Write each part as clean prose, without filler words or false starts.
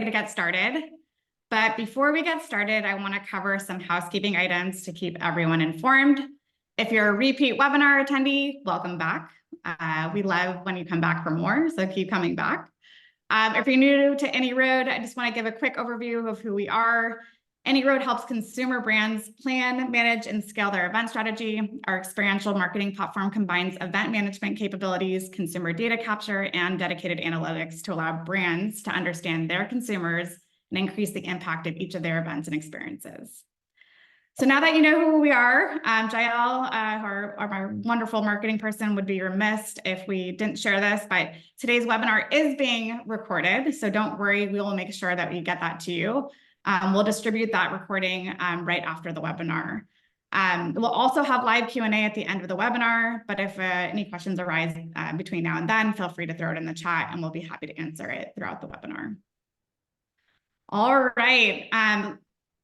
to get started. But before we get started, I want to cover some housekeeping items to keep everyone informed. If you're a repeat webinar attendee, welcome back. We love when you come back for more, so keep coming back. If you're new to AnyRoad, I just want to give a quick overview of who we are. AnyRoad helps consumer brands plan, manage, and scale their event strategy. Our experiential marketing platform combines event management capabilities, consumer data capture, and dedicated analytics to allow brands to understand their consumers and increase the impact of each of their events and experiences. So now that you know who we are, Jael, our wonderful marketing person, would be remiss if we didn't share this, but today's webinar is being recorded, so don't worry, we will make sure that we get that to you. We'll distribute that recording right after the webinar. We'll also have live Q&A at the end of the webinar, but if any questions arise between now and then, feel free to throw it in the chat and we'll be happy to answer it throughout the webinar. All right.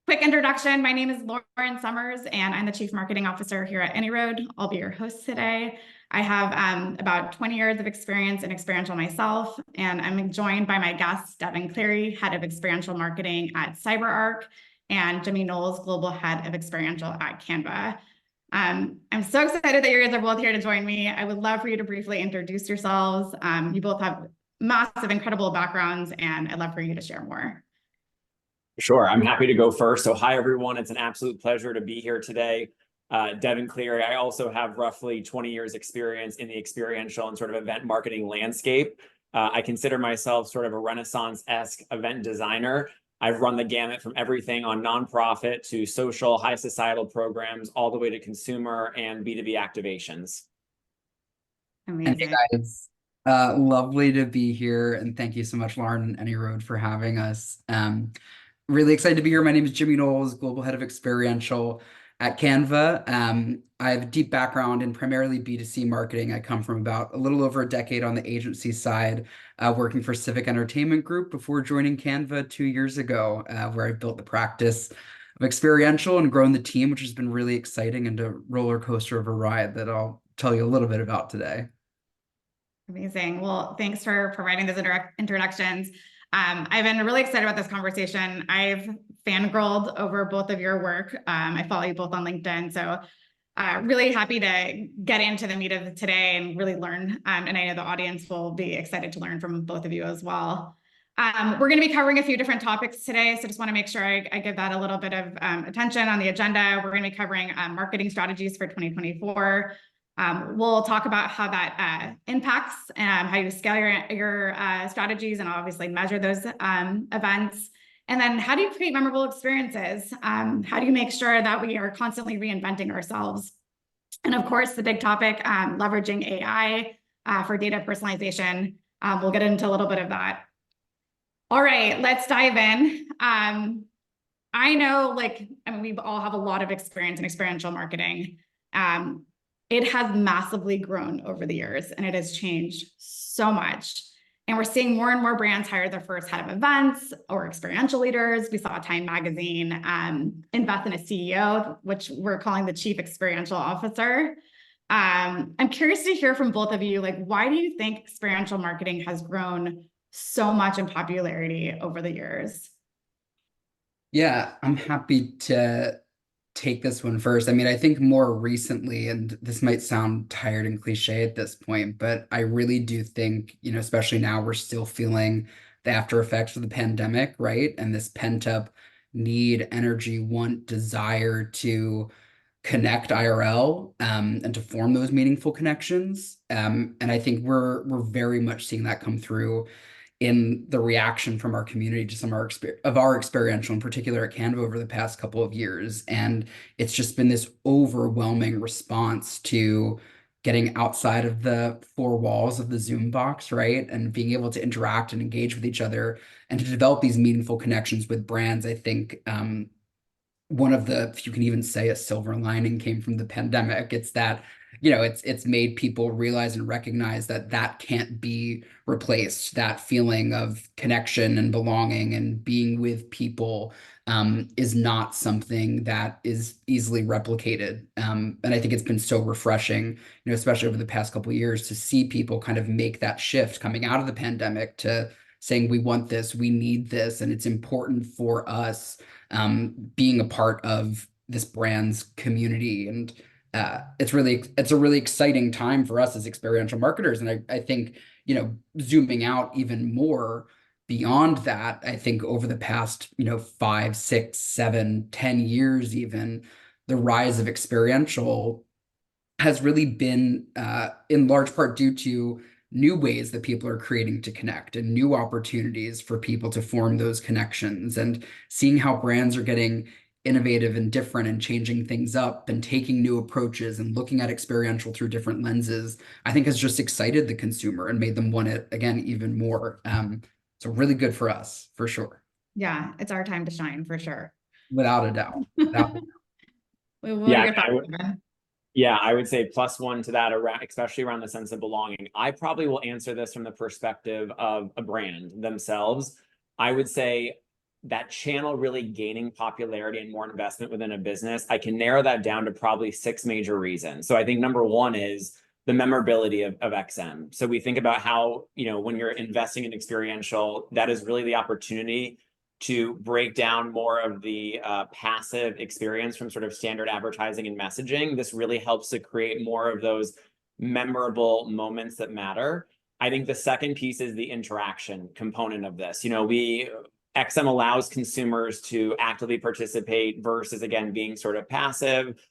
Quick introduction, my name is Lauren Sommers and I'm the Chief Marketing Officer here at AnyRoad. I'll be your host today. I have about 20 years of experience in experiential myself, and I'm joined by my guests, Devin Cleary, Head of Experiential Marketing at CyberArk, and Jimmy Knowles, Global Head of Experiential at Canva. I'm so excited that you guys are both here to join me. I would love for you to briefly introduce yourselves. You both have massive, incredible backgrounds, and I'd love for you to share more. Sure, I'm happy to go first. So hi, everyone. It's an absolute pleasure to be here today. Devin Cleary. I also have roughly 20 years experience in the experiential and sort of event marketing landscape. I consider myself sort of a Renaissance-esque event designer. I've run the gamut from everything on nonprofit to social, high societal programs, all the way to consumer and B2B activations. Amazing. Hey guys, lovely to be here. And thank you so much, Lauren and AnyRoad, for having us. Really excited to be here. My name is Jimmy Knowles, Global Head of Experiential at Canva. I have a deep background in primarily B2C marketing. I come from about a little over a decade on the agency side, working for Civic Entertainment Group before joining Canva 2 years ago, where I built the practice of experiential and grown the team, which has been really exciting and a roller coaster of a ride that I'll tell you a little bit about today. Amazing. Well, thanks for providing those introductions. I've been really excited about this conversation. I've fangirled over both of your work. I follow you both on LinkedIn, so really happy to get into the meat of today and really learn. And I know the audience will be excited to learn from both of you as well. We're going to be covering a few different topics today, so just want to make sure I give that a little bit of attention on the agenda. We're going to be covering marketing strategies for 2024. We'll talk about how that impacts how you scale your strategies and obviously measure those events. And then how do you create memorable experiences? How do you make sure that we are constantly reinventing ourselves? And of course, the big topic, leveraging AI for data personalization. We'll get into a little bit of that. All right, let's dive in. I know, we all have a lot of experience in experiential marketing. It has massively grown over the years and it has changed so much. And we're seeing more and more brands hire their first head of events or experiential leaders. We saw Time Magazine invest in a CEO, which we're calling the Chief Experiential Officer. I'm curious to hear from both of you, why do you think experiential marketing has grown so much in popularity over the years? Yeah, I'm happy to take this one first. I mean, I think more recently, and this might sound tired and cliche at this point, but I really do think, especially now we're still feeling the after effects of the pandemic, right? And this pent up need, energy, want, desire to connect IRL and to form those meaningful connections. And I think we're very much seeing that come through in the reaction from our community to some of our experiential, in particular at Canva, over the past couple of years. And it's just been this overwhelming response to getting outside of the four walls of the Zoom box, right? And being able to interact and engage with each other and to develop these meaningful connections with brands. I think one of the, if you can even say a silver lining, came from the pandemic. It's that it's made people realize and recognize that that can't be replaced. That feeling of connection and belonging and being with people is not something that is easily replicated. And I think it's been so refreshing, especially over the past couple of years, to see people kind of make that shift coming out of the pandemic to saying we want this, we need this, and it's important for us being a part of this brand's community. And it's a really exciting time for us as experiential marketers. And I think, zooming out even more beyond that, I think over the past, 5, 6, 7, 10 years, even the rise of experiential has really been in large part due to new ways that people are creating to connect and new opportunities for people to form those connections, and seeing how brands are getting innovative and different and changing things up and taking new approaches and looking at experiential through different lenses, I think has just excited the consumer and made them want it again even more. So really good for us, for sure. Yeah, it's our time to shine for sure. Without a doubt. Without a doubt. What are your thoughts, Ben? Yeah, I would say +1 to that, around, especially around the sense of belonging. I probably will answer this from the perspective of a brand themselves. I would say that channel really gaining popularity and more investment within a business, I can narrow that down to probably 6 major reasons. So I think number 1 is the memorability of XM. So we think about how, when you're investing in experiential, that is really the opportunity to break down more of the passive experience from sort of standard advertising and messaging. This really helps to create more of those memorable moments that matter. I think the second piece is the interaction component of this. XM allows consumers to actively participate versus, again, being sort of passive.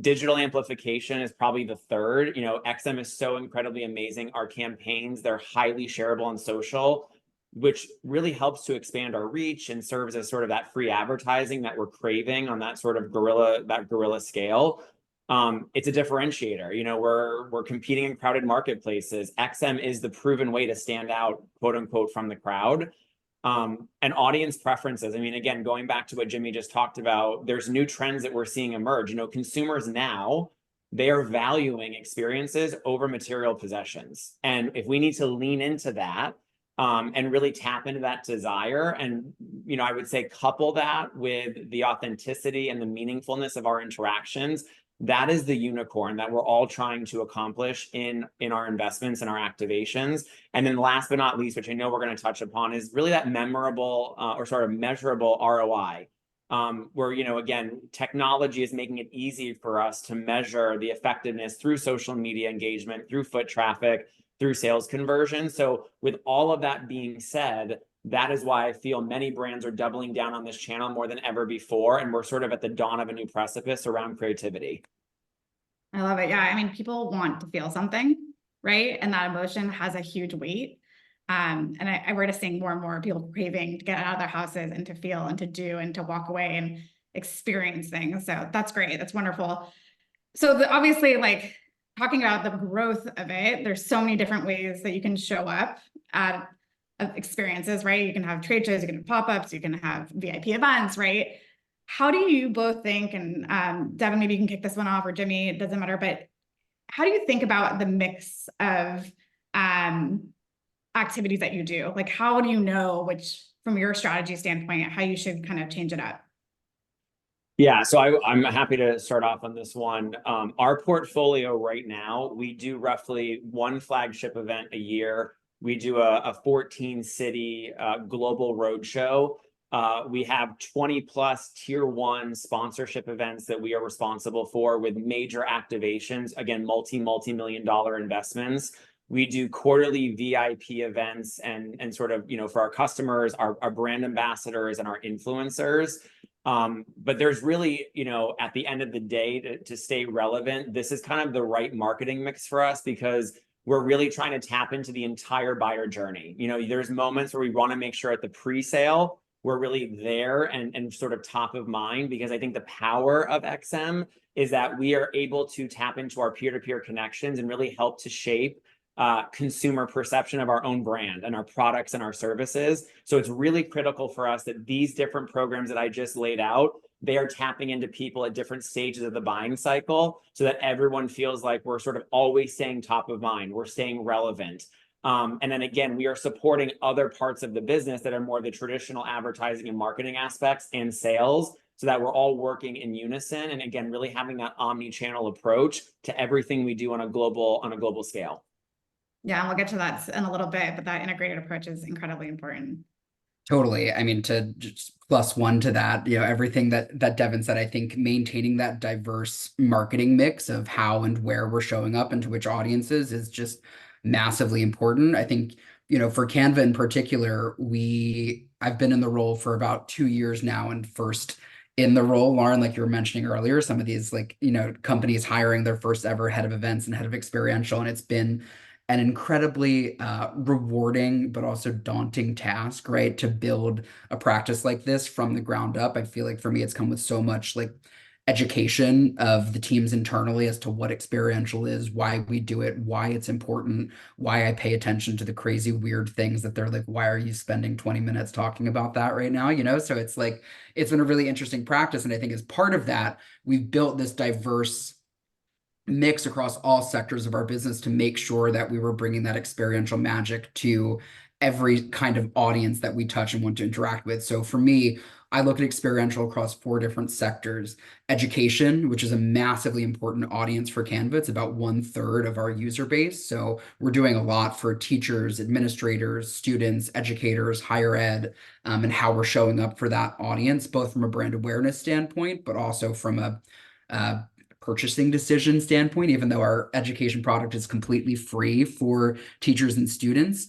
Digital amplification is probably the third. XM is so incredibly amazing. Our campaigns, they're highly shareable on social, which really helps to expand our reach and serves as sort of that free advertising that we're craving on that sort of guerrilla scale. It's a differentiator. We're competing in crowded marketplaces. XM is the proven way to stand out, quote unquote, from the crowd. And audience preferences. I mean, again, going back to what Jimmy just talked about, there's new trends that we're seeing emerge. Consumers now, they are valuing experiences over material possessions. And if we need to lean into that, and really tap into that desire, and I would say couple that with the authenticity and the meaningfulness of our interactions, that is the unicorn that we're all trying to accomplish in our investments and our activations. And then last but not least, which I know we're going to touch upon, is really that memorable or sort of measurable ROI, where again, technology is making it easy for us to measure the effectiveness through social media engagement, through foot traffic, through sales conversion. So with all of that being said, that is why I feel many brands are doubling down on this channel more than ever before. And we're sort of at the dawn of a new precipice around creativity. I love it. Yeah. I mean, people want to feel something, right? And that emotion has a huge weight. And we're just seeing more and more people craving to get out of their houses and to feel and to do and to walk away and experience things. So that's great. That's wonderful. So obviously, like, talking about the growth of it, there's so many different ways that you can show up at experiences, right? You can have trade shows, you can have pop-ups, you can have VIP events, right? How do you both think, and Devin, maybe you can kick this one off, or Jimmy, it doesn't matter, but how do you think about the mix of activities that you do? Like, how do you know which, from your strategy standpoint, how you should kind of change it up? Yeah, so I'm happy to start off on this one. Our portfolio right now, we do roughly 1 flagship event a year. We do a 14-city global roadshow. We have 20+ tier 1 sponsorship events that we are responsible for, with major activations, again, multi-million-dollar investments. We do quarterly VIP events and sort of, for our customers, our brand ambassadors and our influencers. But there's really, at the end of the day, to stay relevant, this is kind of the right marketing mix for us, because we're really trying to tap into the entire buyer journey. There's moments where we want to make sure at the pre-sale, we're really there and sort of top of mind, because I think the power of XM is that we are able to tap into our peer-to-peer connections and really help to shape consumer perception of our own brand and our products and our services. So it's really critical for us that these different programs that I just laid out, they are tapping into people at different stages of the buying cycle, so that everyone feels like we're sort of always staying top of mind, we're staying relevant. And then again, we are supporting other parts of the business that are more the traditional advertising and marketing aspects and sales, so that we're all working in unison. And again, really having that omni-channel approach to everything we do on a global scale. Yeah, and we'll get to that in a little bit, but that integrated approach is incredibly important. Totally. I mean, to just plus one to that, everything that Devin said, I think maintaining that diverse marketing mix of how and where we're showing up and to which audiences is just massively important. I think, for Canva in particular, I've been in the role for about 2 years now, and first in the role, Lauren, like you were mentioning earlier, some of these companies hiring their first ever head of events and head of experiential, and it's been an incredibly rewarding but also daunting task, right? To build a practice like this from the ground up. I feel like for me, it's come with so much education of the teams internally as to what experiential is, why we do it, why it's important, why I pay attention to the crazy weird things that they're like, why are you spending 20 minutes talking about that right now? So it's it's been a really interesting practice. And I think as part of that, we've built this diverse mix across all sectors of our business to make sure that we were bringing that experiential magic to every kind of audience that we touch and want to interact with. So for me, I look at experiential across 4 different sectors. Education, which is a massively important audience for Canva. It's about 1/3 of our user base. So we're doing a lot for teachers, administrators, students, educators, higher ed, and how we're showing up for that audience, both from a brand awareness standpoint, but also from a uh, purchasing decision standpoint. Even though our education product is completely free for teachers and students,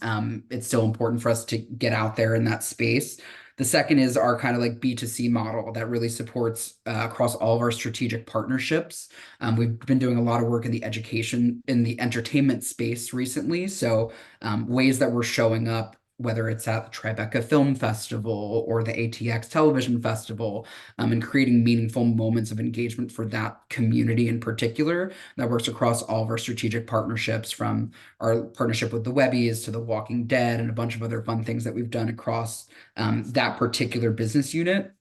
it's still important for us to get out there in that space. The second is our kind of B2C model that really supports across all of our strategic partnerships. We've been doing a lot of work in the education, in the entertainment space recently. So ways that we're showing up, whether it's at the Tribeca Film Festival or the ATX Television Festival, and creating meaningful moments of engagement for that community in particular. That works across all of our strategic partnerships, from our partnership with the Webbies to The Walking Dead and a bunch of other fun things that we've done across that particular business unit.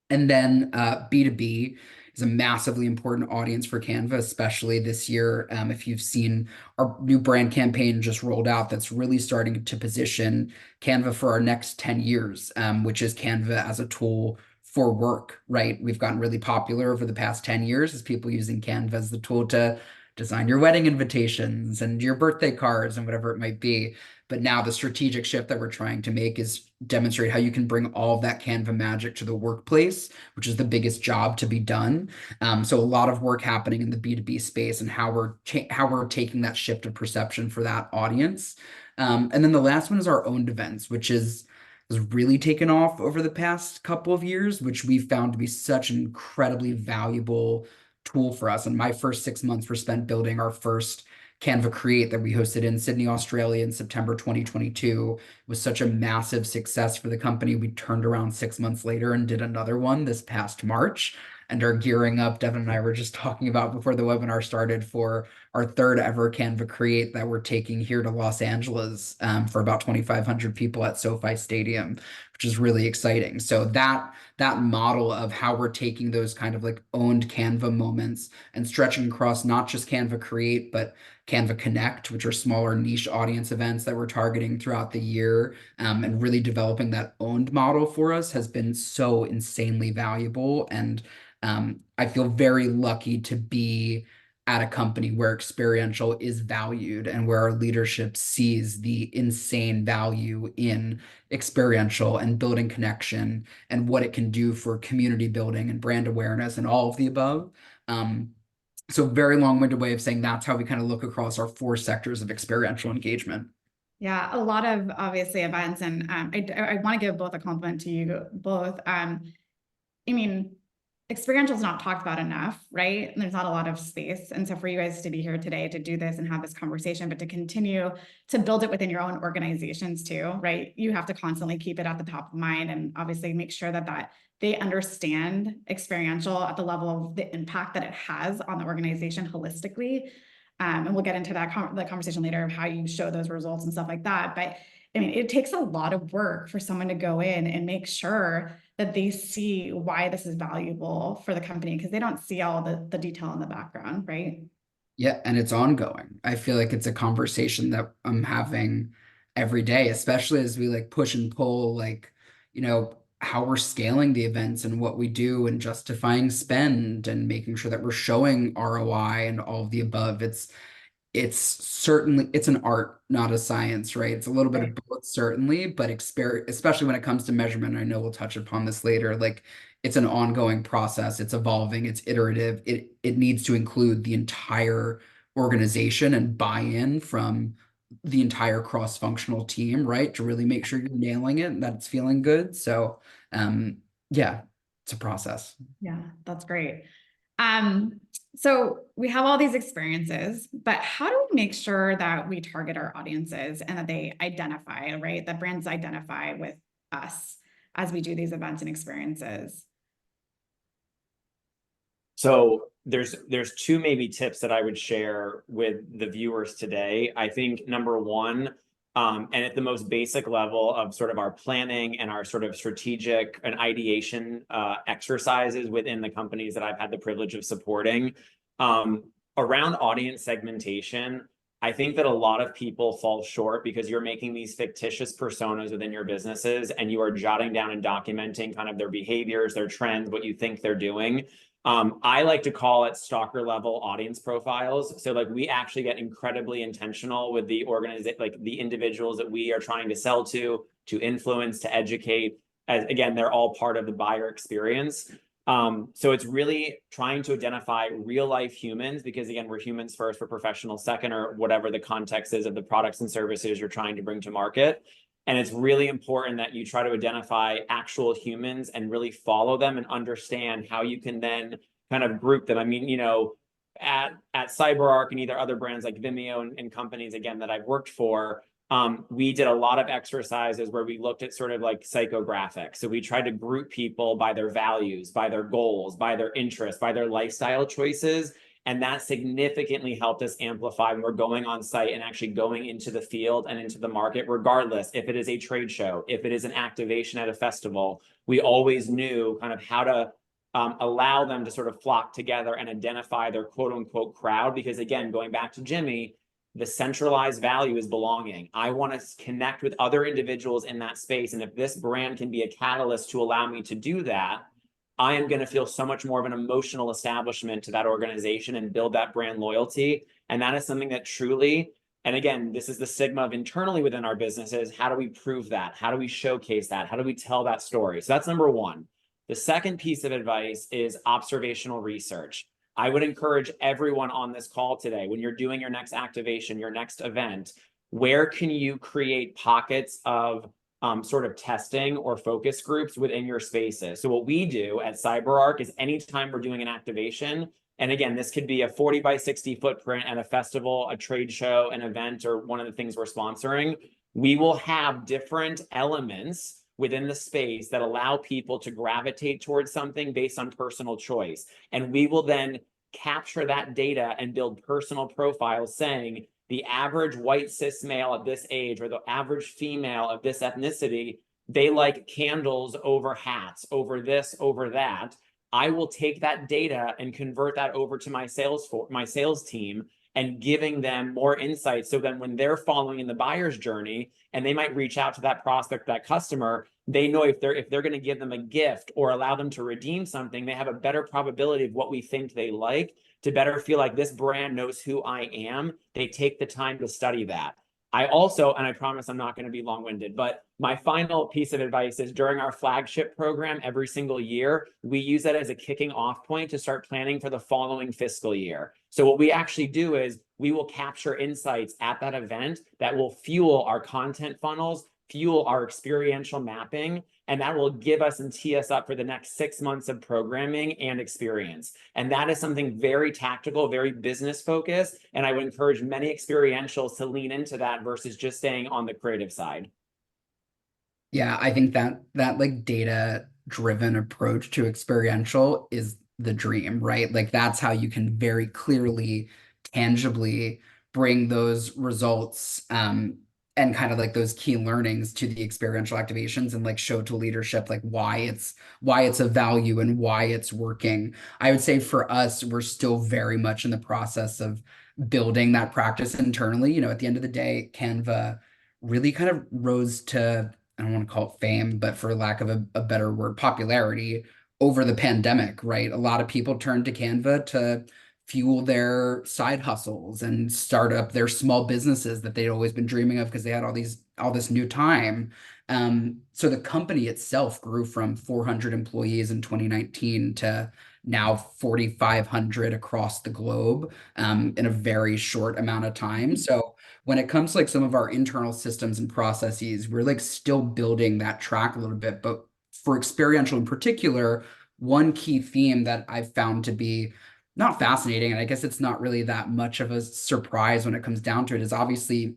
And then B2B is a massively important audience for Canva, especially this year. If you've seen our new brand campaign just rolled out, that's really starting to position Canva for our next 10 years, which is Canva as a tool for work, right? We've gotten really popular over the past 10 years as people using Canva as the tool to design your wedding invitations and your birthday cards and whatever it might be. But now the strategic shift that we're trying to make is demonstrate how you can bring all of that Canva magic to the workplace, which is the biggest job to be done. So a lot of work happening in the B2B space and how we're taking that shift of perception for that audience. And then the last one is our owned events, which has really taken off over the past couple of years, which we found to be such an incredibly valuable tool for us. And my first 6 months were spent building our first Canva Create that we hosted in Sydney, Australia in September 2022. It was such a massive success for the company. We turned around 6 months later and did another one this past March, and are gearing up. Devin and I were just talking about before the webinar started for our third ever Canva Create that we're taking here to Los Angeles for about 2,500 people at SoFi Stadium, which is really exciting. So that model of how we're taking those kind of owned Canva moments and stretching across not just Canva Create, but Canva Connect, which are smaller niche audience events that we're targeting throughout the year, and really developing that owned model for us has been so insanely valuable. And I feel very lucky to be at a company where experiential is valued and where our leadership sees the insane value in experiential and building connection and what it can do for community building and brand awareness and all of the above. So very long-winded way of saying that's how we kind of look across our 4 sectors of experiential engagement. Yeah, a lot of obviously events, and I want to give both a compliment to you both. I mean, experiential is not talked about enough, right? And there's not a lot of space. And so for you guys to be here today to do this and have this conversation, but to continue to build it within your own organizations too, right? You have to constantly keep it at the top of mind and obviously make sure that they understand experiential at the level of the impact that it has on the organization holistically. And we'll get into that conversation later of how you show those results and stuff like that. But I mean, it takes a lot of work for someone to go in and make sure that they see why this is valuable for the company, because they don't see all the detail in the background, right? Yeah, and it's ongoing. I feel like it's a conversation that I'm having every day, especially as we push and pull, how we're scaling the events and what we do and justifying spend and making sure that we're showing ROI and all of the above. it's an art, not a science, right? It's a little bit of Right. both, certainly, but especially when it comes to measurement, I know we'll touch upon this later, like it's an ongoing process, it's evolving, it's iterative, it needs to include the entire organization and buy-in from the entire cross-functional team, right? To really make sure you're nailing it and that it's feeling good. So yeah, it's a process. Yeah, that's great. So we have all these experiences, but how do we make sure that we target our audiences and that they identify, right? That brands identify with us as we do these events and experiences? So there's two maybe tips that I would share with the viewers today. I think number one, and at the most basic level of sort of our planning and our sort of strategic and ideation exercises within the companies that I've had the privilege of supporting, around audience segmentation, I think that a lot of people fall short because you're making these fictitious personas within your businesses and you are jotting down and documenting kind of their behaviors, their trends, what you think they're doing. I like to call it stalker level audience profiles. So like we actually get incredibly intentional with the organization, like the individuals that we are trying to sell to influence, to educate. As again, they're all part of the buyer experience. So it's really trying to identify real life humans, because again, we're humans first, we're professionals second, or whatever the context is of the products and services you're trying to bring to market. And it's really important that you try to identify actual humans and really follow them and understand how you can then kind of group them. I mean, you know, at CyberArk and either other brands like Vimeo and companies, again, that I've worked for, we did a lot of exercises where we looked at sort of like psychographics. So we tried to group people by their values, by their goals, by their interests, by their lifestyle choices. And that significantly helped us amplify when we're going on site and actually going into the field and into the market, regardless if it is a trade show, if it is an activation at a festival. We always knew kind of how to allow them to sort of flock together and identify their quote unquote crowd. Because again, going back to Jimmy, the centralized value is belonging. I want to connect with other individuals in that space. And if this brand can be a catalyst to allow me to do that, I am going to feel so much more of an emotional establishment to that organization and build that brand loyalty. And that is something that truly, and again, this is the stigma of internally within our businesses. How do we prove that? How do we showcase that? How do we tell that story? So that's number one. The second piece of advice is observational research. I would encourage everyone on this call today, when you're doing your next activation, your next event, where can you create pockets of sort of testing or focus groups within your spaces? So what we do at CyberArk is anytime we're doing an activation, and again, this could be a 40 by 60 footprint at a festival, a trade show, an event, or one of the things we're sponsoring, we will have different elements within the space that allow people to gravitate towards something based on personal choice. And we will then capture that data and build personal profiles saying, the average white cis male at this age or the average female of this ethnicity, they like candles over hats, over this, over that. I will take that data and convert that over to my sales team and giving them more insights. So then when they're following in the buyer's journey and they might reach out to that prospect, that customer, they know if they're going to give them a gift or allow them to redeem something, they have a better probability of what we think they like, to better feel like this brand knows who I am. They take the time to study that. I also, and I promise I'm not going to be long-winded, but my final piece of advice is during our flagship program every single year, we use that as a kicking off point to start planning for the following fiscal year. So what we actually do is we will capture insights at that event that will fuel our content funnels, fuel our experiential mapping, and that will give us and tee us up for the next 6 months of programming and experience. And that is something very tactical, very business focused. And I would encourage many experientials to lean into that versus just staying on the creative side. Yeah, I think that like data driven approach to experiential is the dream, right? Like that's how you can very clearly, tangibly bring those results and kind of like those key learnings to the experiential activations and like show to leadership like why it's a value and why it's working. I would say for us, we're still very much in the process of building that practice internally. You know, at the end of the day, Canva really kind of rose to, I don't want to call it fame, but for lack of a better word, popularity over the pandemic, right? A lot of people turned to Canva to fuel their side hustles and start up their small businesses that they'd always been dreaming of because they had all this new time. So the company itself grew from 400 employees in 2019 to now 4,500 across the globe in a very short amount of time. So when it comes to like some of our internal systems and processes, we're like still building that track a little bit. But for experiential in particular, one key theme that I've found to be not fascinating, and I guess it's not really that much of a surprise when it comes down to it, is obviously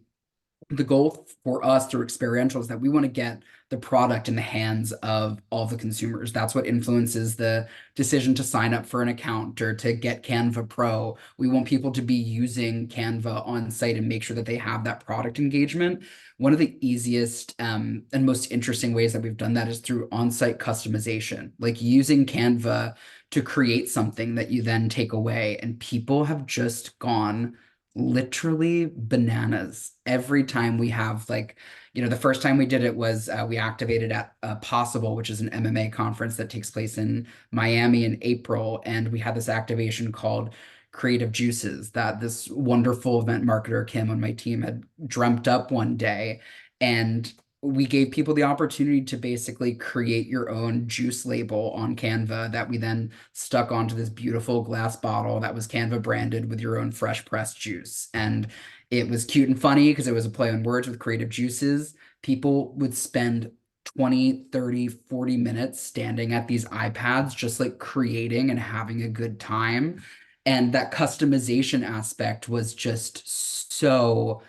the goal for us through experiential is that we want to get the product in the hands of all the consumers. That's what influences the decision to sign up for an account or to get Canva Pro. We want people to be using Canva on site and make sure that they have that product engagement. One of the easiest and most interesting ways that we've done that is through on-site customization, like using Canva to create something that you then take away. And people have just gone literally bananas every time we have like, the first time we did it was we activated at Possible, which is an MMA conference that takes place in Miami in April. And we had this activation called Creative Juices that this wonderful event marketer, Kim, on my team had dreamt up one day. And we gave people the opportunity to basically create your own juice label on Canva that we then stuck onto this beautiful glass bottle that was Canva branded with your own fresh pressed juice. And it was cute and funny because it was a play on words with creative juices. People would spend 20, 30, 40 minutes standing at these iPads, just like creating and having a good time. And that customization aspect was just so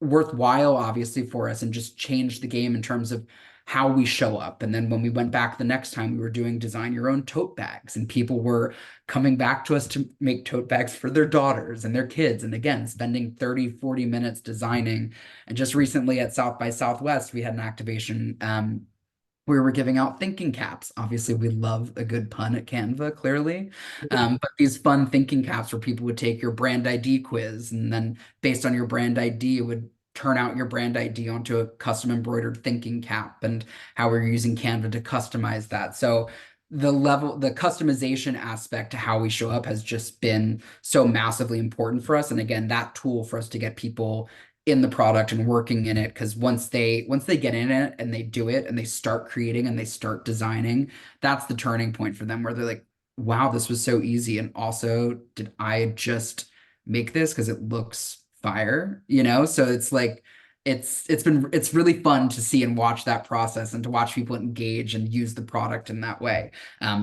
worthwhile, obviously, for us and just changed the game in terms of how we show up. And then when we went back the next time, we were doing design your own tote bags, and people were coming back to us to make tote bags for their daughters and their kids. And again, spending 30, 40 minutes designing. And just recently at South by Southwest, we had an activation where we're giving out thinking caps. Obviously, we love a good pun at Canva, clearly. But these fun thinking caps where people would take your brand ID quiz, and then based on your brand ID, it would turn out your brand ID onto a custom embroidered thinking cap, and how we're using Canva to customize that. So the customization aspect to how we show up has just been so massively important for us. And again, that tool for us to get people in the product and working in it, because once they get in it and they do it and they start creating and they start designing, that's the turning point for them where they're like, wow, this was so easy. And also, did I just make this because it looks fire? So it's like it's really fun to see and watch that process and to watch people engage and use the product in that way.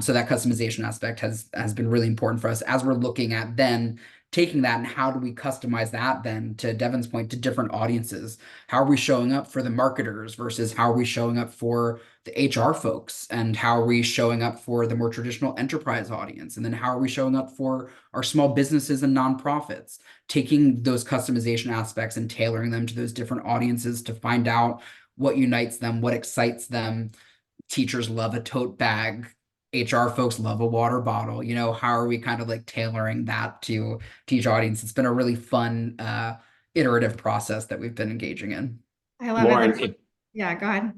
So that customization aspect has been really important for us as we're looking at then taking that and how do we customize that then, to Devin's point, to different audiences. How are we showing up for the marketers versus how are we showing up for the HR folks, and how are we showing up for the more traditional enterprise audience, and then how are we showing up for our small businesses and nonprofits, taking those customization aspects and tailoring them to those different audiences to find out what unites them, what excites them. Teachers love a tote bag, HR folks love a water bottle. How are we kind of like tailoring that to each audience? It's been a really fun iterative process that we've been engaging in. I love Lauren, it. Yeah, go ahead.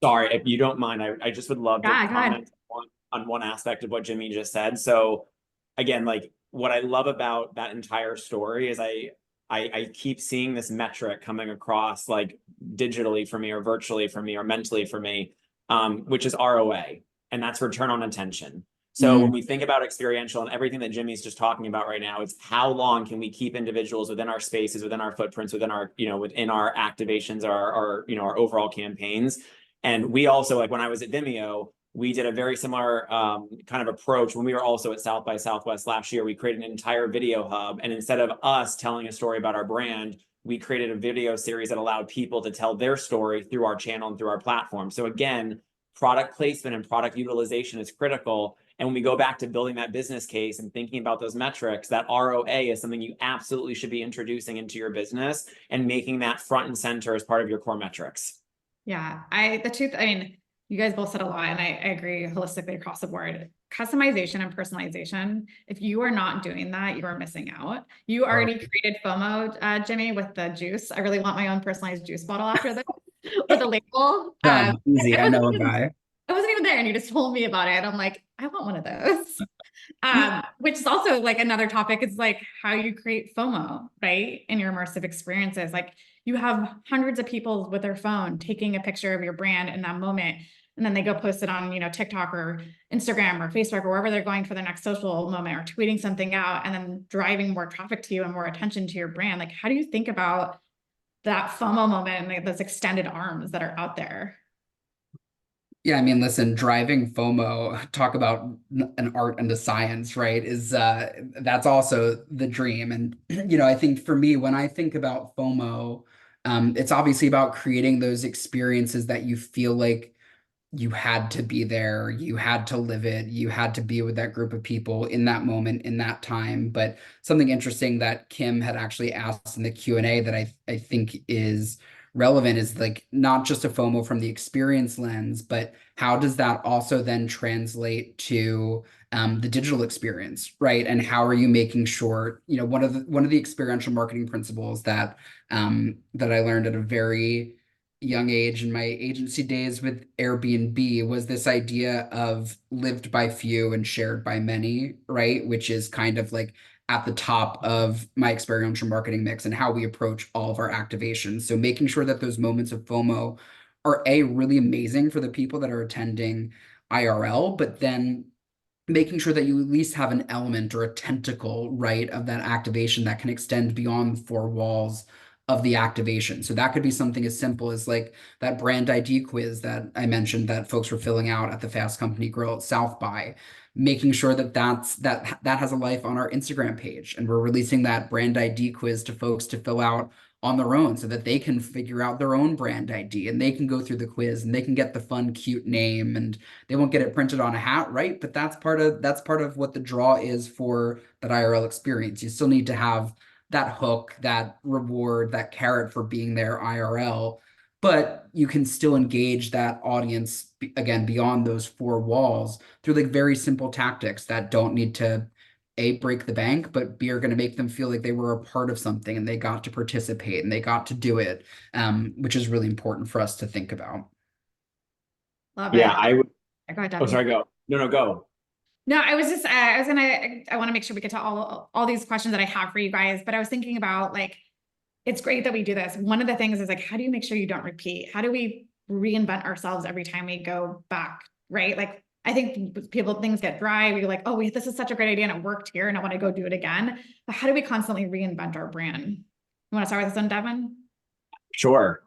Sorry, if you don't mind, I just would love to Yeah, go ahead. comment on one aspect of what Jimmy just said. So again, like what I love about that entire story is I keep seeing this metric coming across like digitally for me or virtually for me or mentally for me, which is ROA, and that's return on attention. So when we think about experiential and everything that Jimmy's just talking about right now, it's how long can we keep individuals within our spaces, within our footprints, within our, within our activations, our overall campaigns. And we also, like when I was at Vimeo, we did a very similar kind of approach when we were also at South by Southwest last year. We created an entire video hub, and instead of us telling a story about our brand, we created a video series that allowed people to tell their story through our channel and through our platform. So again, product placement and product utilization is critical. And when we go back to building that business case and thinking about those metrics, that ROA is something you absolutely should be introducing into your business and making that front and center as part of your core metrics. Yeah, you guys both said a lot, and I agree holistically across the board. Customization and personalization, if you are not doing that, you are missing out. You already created FOMO, Jimmy, with the juice. I really want my own personalized juice bottle after this with a label. Easy, I know a guy. I wasn't even there, and you just told me about it, and I'm like, I want one of those. Which is also like another topic. It's like how you create FOMO, right? In your immersive experiences. Like you have hundreds of people with their phone taking a picture of your brand in that moment. And then they go post it on, TikTok or Instagram or Facebook or wherever they're going for their next social moment, or tweeting something out and then driving more traffic to you and more attention to your brand. Like, how do you think about that FOMO moment and like those extended arms that are out there? Yeah, I mean, listen, driving FOMO, talk about an art and a science, right? Is that's also the dream. And I think for me, when I think about FOMO, it's obviously about creating those experiences that you feel like you had to be there, you had to live it, you had to be with that group of people in that moment, in that time. But something interesting that Kim had actually asked in the Q&A that I think is relevant is like not just a FOMO from the experience lens, but how does that also then translate to the digital experience, right? And how are you making sure, one of the experiential marketing principles that that I learned at a very young age in my agency days with Airbnb was this idea of lived by few and shared by many, right? Which is kind of like at the top of my experiential marketing mix and how we approach all of our activations. So making sure that those moments of FOMO are really amazing for the people that are attending IRL, but then making sure that you at least have an element or a tentacle, right, of that activation that can extend beyond the four walls of the activation. So that could be something as simple as like that brand ID quiz that I mentioned that folks were filling out at the Fast Company Grill at South by, making sure that that has a life on our Instagram page, and we're releasing that brand ID quiz to folks to fill out on their own so that they can figure out their own brand ID and they can go through the quiz and they can get the fun, cute name, and they won't get it printed on a hat, right? But that's part of what the draw is for that IRL experience. You still need to have that hook, that reward, that carrot for being there IRL, but you can still engage that audience again beyond those four walls through like very simple tactics that don't need to break the bank, but B, are going to make them feel like they were a part of something and they got to participate and they got to do it, which is really important for us to think about. Love Yeah, it. I would. Go ahead, Oh, Devin. sorry, go. No, go. No, I was just, I was gonna, I want to make sure we get to all these questions that I have for you guys, but I was thinking about like, it's great that we do this. One of the things is like, how do you make sure you don't repeat? How do we reinvent ourselves every time we go back, right? Like, I think things get dry. We're like, oh, this is such a great idea and it worked here and I want to go do it again. But how do we constantly reinvent our brand? You want to start with this one, Devin? Sure.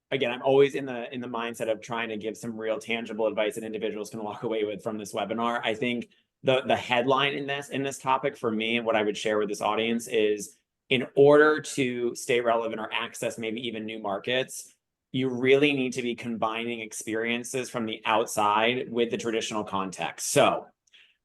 Again, I'm always in the mindset of trying to give some real tangible advice that individuals can walk away with from this webinar. I think the headline in this topic for me and what I would share with this audience is, in order to stay relevant or access maybe even new markets, you really need to be combining experiences from the outside with the traditional context. So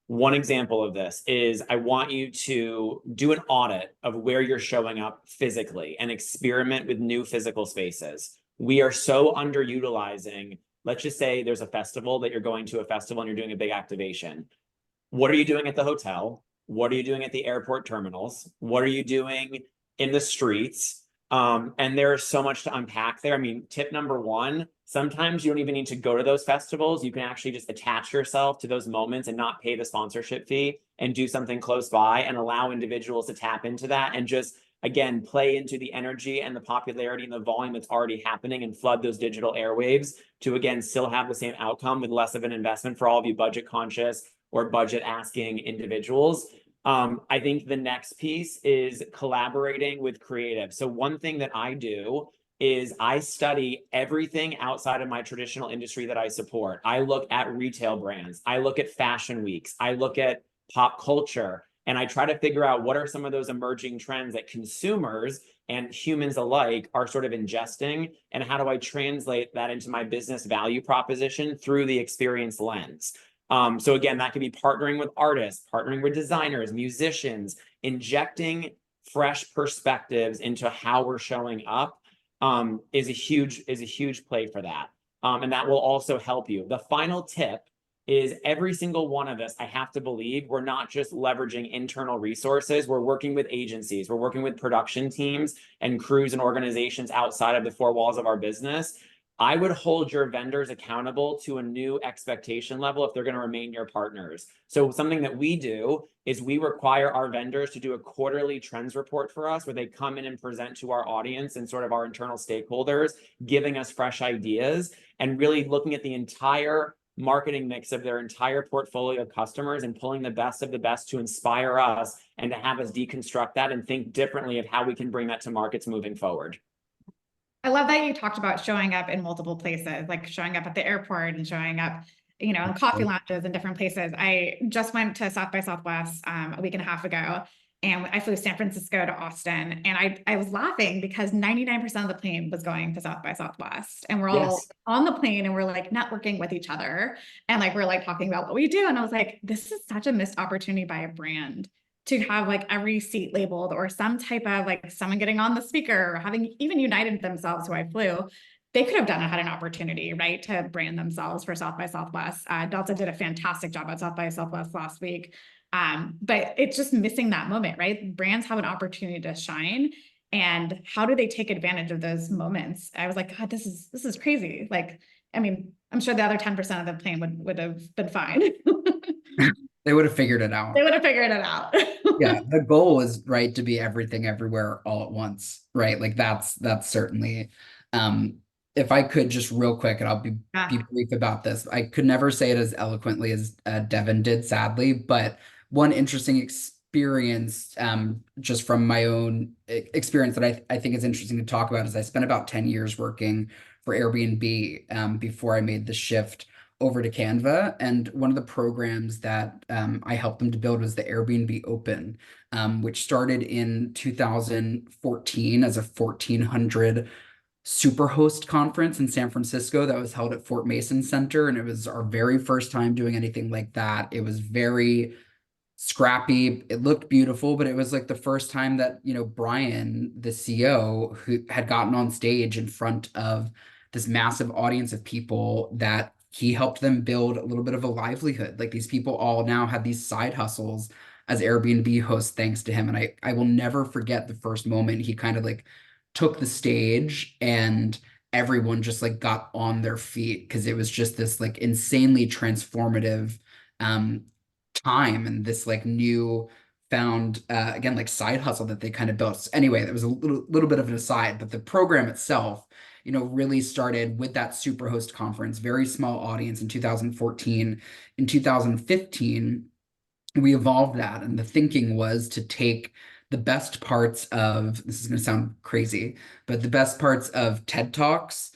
one example of this is I want you to do an audit of where you're showing up physically and experiment with new physical spaces. We are so underutilizing. Let's just say there's a festival that you're going to a festival and you're doing a big activation. What are you doing at the hotel? What are you doing at the airport terminals? What are you doing in the streets? And there's so much to unpack there. I mean, tip number one, sometimes you don't even need to go to those festivals. You can actually just attach yourself to those moments and not pay the sponsorship fee and do something close by and allow individuals to tap into that and just, again, play into the energy and the popularity and the volume that's already happening and flood those digital airwaves to, again, still have the same outcome with less of an investment for all of you budget conscious or budget asking individuals. I think the next piece is collaborating with creative. So one thing that I do is I study everything outside of my traditional industry that I support. I look at retail brands. I look at fashion weeks. I look at pop culture. And I try to figure out what are some of those emerging trends that consumers and humans alike are sort of ingesting, and how do I translate that into my business value proposition through the experience lens. So again, that could be partnering with artists, partnering with designers, musicians, injecting fresh perspectives into how we're showing up is a huge play for that. And that will also help you. The final tip is every single one of us, I have to believe, we're not just leveraging internal resources. We're working with agencies. We're working with production teams and crews and organizations outside of the four walls of our business. I would hold your vendors accountable to a new expectation level if they're going to remain your partners. So something that we do is we require our vendors to do a quarterly trends report for us, where they come in and present to our audience and sort of our internal stakeholders, giving us fresh ideas and really looking at the entire marketing mix of their entire portfolio of customers and pulling the best of the best to inspire us and to have us deconstruct that and think differently of how we can bring that to markets moving forward. I love that you talked about showing up in multiple places, like showing up at the airport and showing up, you know, in coffee lounges and different places. I just went to South by Southwest a week and a half ago, and I flew San Francisco to Austin, and I was laughing because 99% of the plane was going to South by Southwest, and we're all on the plane and we're like networking with each other, and like we're like talking about what we do, and I was like, this is such a missed opportunity by a brand to have like every seat labeled, or some type of like someone getting on the speaker, or having even United themselves, who I flew, they could have had an opportunity, right, to brand themselves for South by Southwest. Delta did a fantastic job at South by Southwest last week. But it's just missing that moment, right? Brands have an opportunity to shine. And how do they take advantage of those moments? I was like, God, this is crazy. Like, I mean, I'm sure the other 10% of the plane would have been fine. They would have figured it out. They would have figured it out. Yeah, the goal is right to be everything everywhere all at once, right? Like that's certainly if I could just real quick, and I'll be brief about this. I could never say it as eloquently as Devin did, sadly, but one interesting experience just from my own experience that I think is interesting to talk about is I spent about 10 years working for Airbnb before I made the shift over to Canva. And one of the programs that I helped them to build was the Airbnb Open, which started in 2014 as a 1,400 superhost conference in San Francisco that was held at Fort Mason Center. And it was our very first time doing anything like that. It was very scrappy. It looked beautiful, but it was like the first time that, you know, Brian, the CEO, who had gotten on stage in front of this massive audience of people, that he helped them build a little bit of a livelihood. Like these people all now have these side hustles as Airbnb hosts thanks to him. And I will never forget the first moment he kind of like took the stage and everyone just like got on their feet, because it was just this like insanely transformative time and this like new found again like side hustle that they kind of built. So anyway, that was a little bit of an aside, but the program itself, you know, really started with that Superhost conference, very small audience in 2014. In 2015, we evolved that, and the thinking was to take the best parts of, this is going to sound crazy, but the best parts of TED Talks,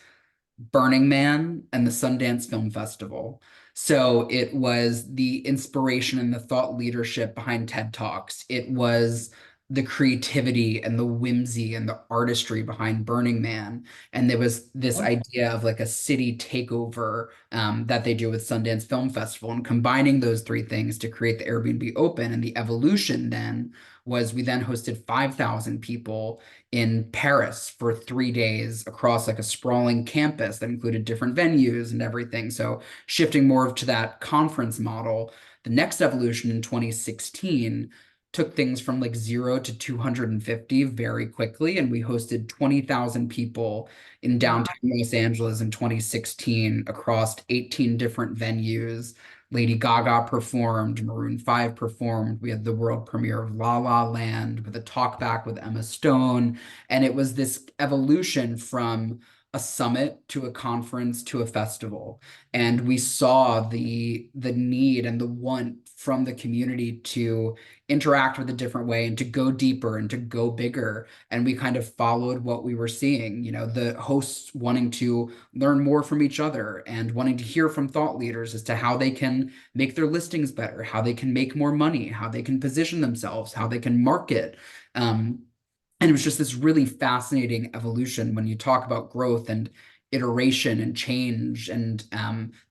Burning Man, and the Sundance Film Festival. So it was the inspiration and the thought leadership behind TED Talks. It was the creativity and the whimsy and the artistry behind Burning Man. And there was this idea of like a city takeover that they do with Sundance Film Festival, and combining those three things to create the Airbnb Open. And the evolution then was we then hosted 5,000 people in Paris for 3 days across like a sprawling campus that included different venues and everything. So shifting more to that conference model. The next evolution in 2016 took things from like 0 to 250 very quickly. And we hosted 20,000 people in downtown Los Angeles in 2016 across 18 different venues. Lady Gaga performed, Maroon 5 performed. We had the world premiere of La La Land with a talk back with Emma Stone. And it was this evolution from a summit to a conference to a festival. And we saw the need and the want from the community to interact with a different way and to go deeper and to go bigger. And we kind of followed what we were seeing, you know, the hosts wanting to learn more from each other and wanting to hear from thought leaders as to how they can make their listings better, how they can make more money, how they can position themselves, how they can market. And it was just this really fascinating evolution when you talk about growth and iteration and change. And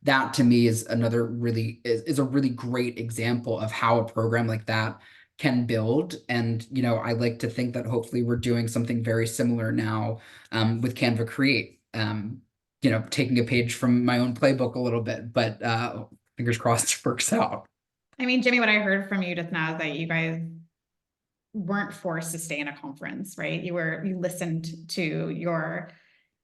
that to me is another really is a really great example of how a program like that can build. And, you know, I like to think that hopefully we're doing something very similar now with Canva Create, you know, taking a page from my own playbook a little bit, but fingers crossed it works out. I mean, Jimmy, what I heard from you just now is that you guys weren't forced to stay in a conference, right? You listened to your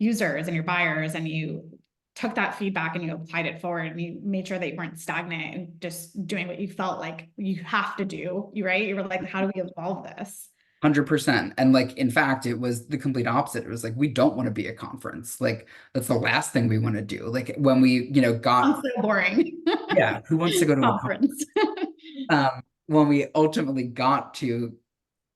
users and your buyers, and you took that feedback and you applied it forward, and you made sure that you weren't stagnant and just doing what you felt like you have to do, right? You were like, how do we evolve this? 100%. And like, in fact, it was the complete opposite. It was like, we don't want to be a conference. Like, that's the last thing we want to do. Like when we, got, Sounds so boring. yeah, who wants to go to a conference? Conference. When we ultimately got to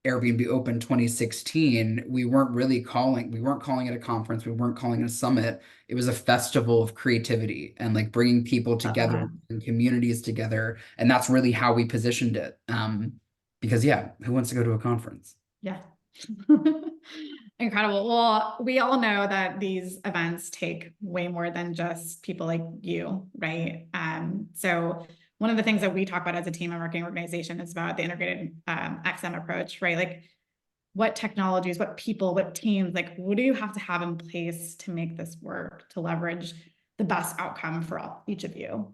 Airbnb Open 2016, we weren't calling it a conference. We weren't calling it a summit. It was a festival of creativity and like bringing people together and communities together. And that's really how we positioned it. Because yeah, who wants to go to a conference? Yeah. Incredible. Well, we all know that these events take way more than just people like you, right? So one of the things that we talk about as a team and marketing organization is about the integrated XM approach, right? Like what technologies, what people, what teams, like what do you have to have in place to make this work, to leverage the best outcome for each of you?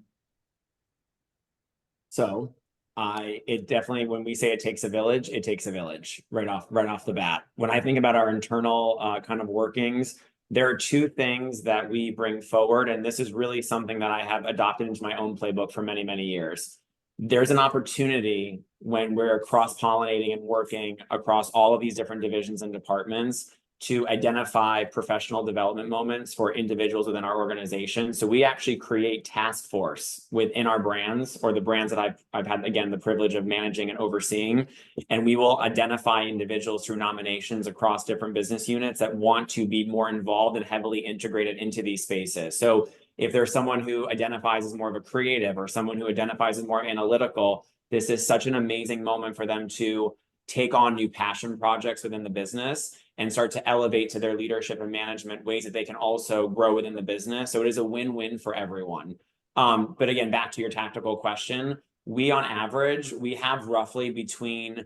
So it definitely, when we say it takes a village, it takes a village right off the bat. When I think about our internal kind of workings, there are two things that we bring forward, and this is really something that I have adopted into my own playbook for many, many years. There's an opportunity when we're cross-pollinating and working across all of these different divisions and departments to identify professional development moments for individuals within our organization. So we actually create task force within our brands, or the brands that I've had, again, the privilege of managing and overseeing. And we will identify individuals through nominations across different business units that want to be more involved and heavily integrated into these spaces. So if there's someone who identifies as more of a creative or someone who identifies as more analytical, this is such an amazing moment for them to take on new passion projects within the business and start to elevate to their leadership and management ways that they can also grow within the business. So it is a win-win for everyone. But again, back to your tactical question, we on average, we have roughly between,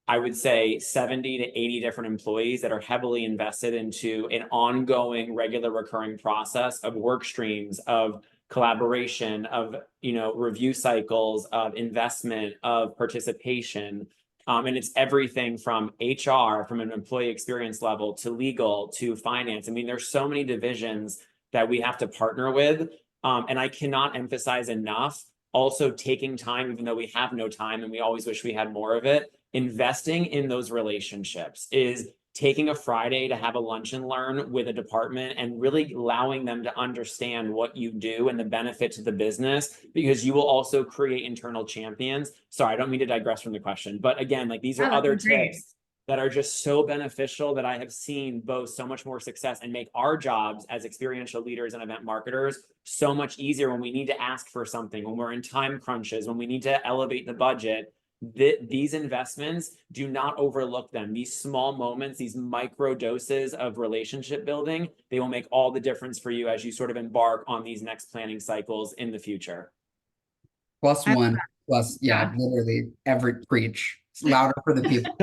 I would say, 70 to 80 different employees that are heavily invested into an ongoing, regular, recurring process of work streams, of collaboration, of review cycles, of investment, of participation. And it's everything from HR, from an employee experience level, to legal, to finance. I mean, there's so many divisions that we have to partner with. And I cannot emphasize enough also taking time, even though we have no time and we always wish we had more of it. Investing in those relationships is taking a Friday to have a lunch and learn with a department and really allowing them to understand what you do and the benefit to the business, because you will also create internal champions. Sorry, I don't mean to digress from the question, but again, like these are other tips that are just so beneficial that I have seen both so much more success and make our jobs as experiential leaders and event marketers so much easier when we need to ask for something, when we're in time crunches, when we need to elevate the budget. These investments, do not overlook them. These small moments, these micro doses of relationship building, they will make all the difference for you as you sort of embark on these next planning cycles in the future. Plus one, plus, yeah, literally every preach. It's louder for the people.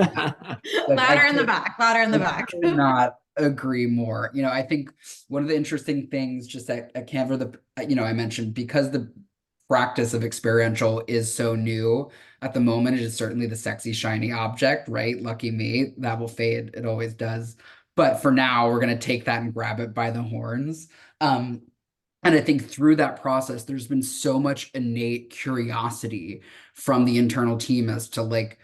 Louder in the back, louder in the back. I could not agree more. I think one of the interesting things just at Canva, I mentioned, because the practice of experiential is so new at the moment, it is certainly the sexy, shiny object, right? Lucky me, that will fade. It always does. But for now, we're going to take that and grab it by the horns. And I think through that process, there's been so much innate curiosity from the internal team as to like,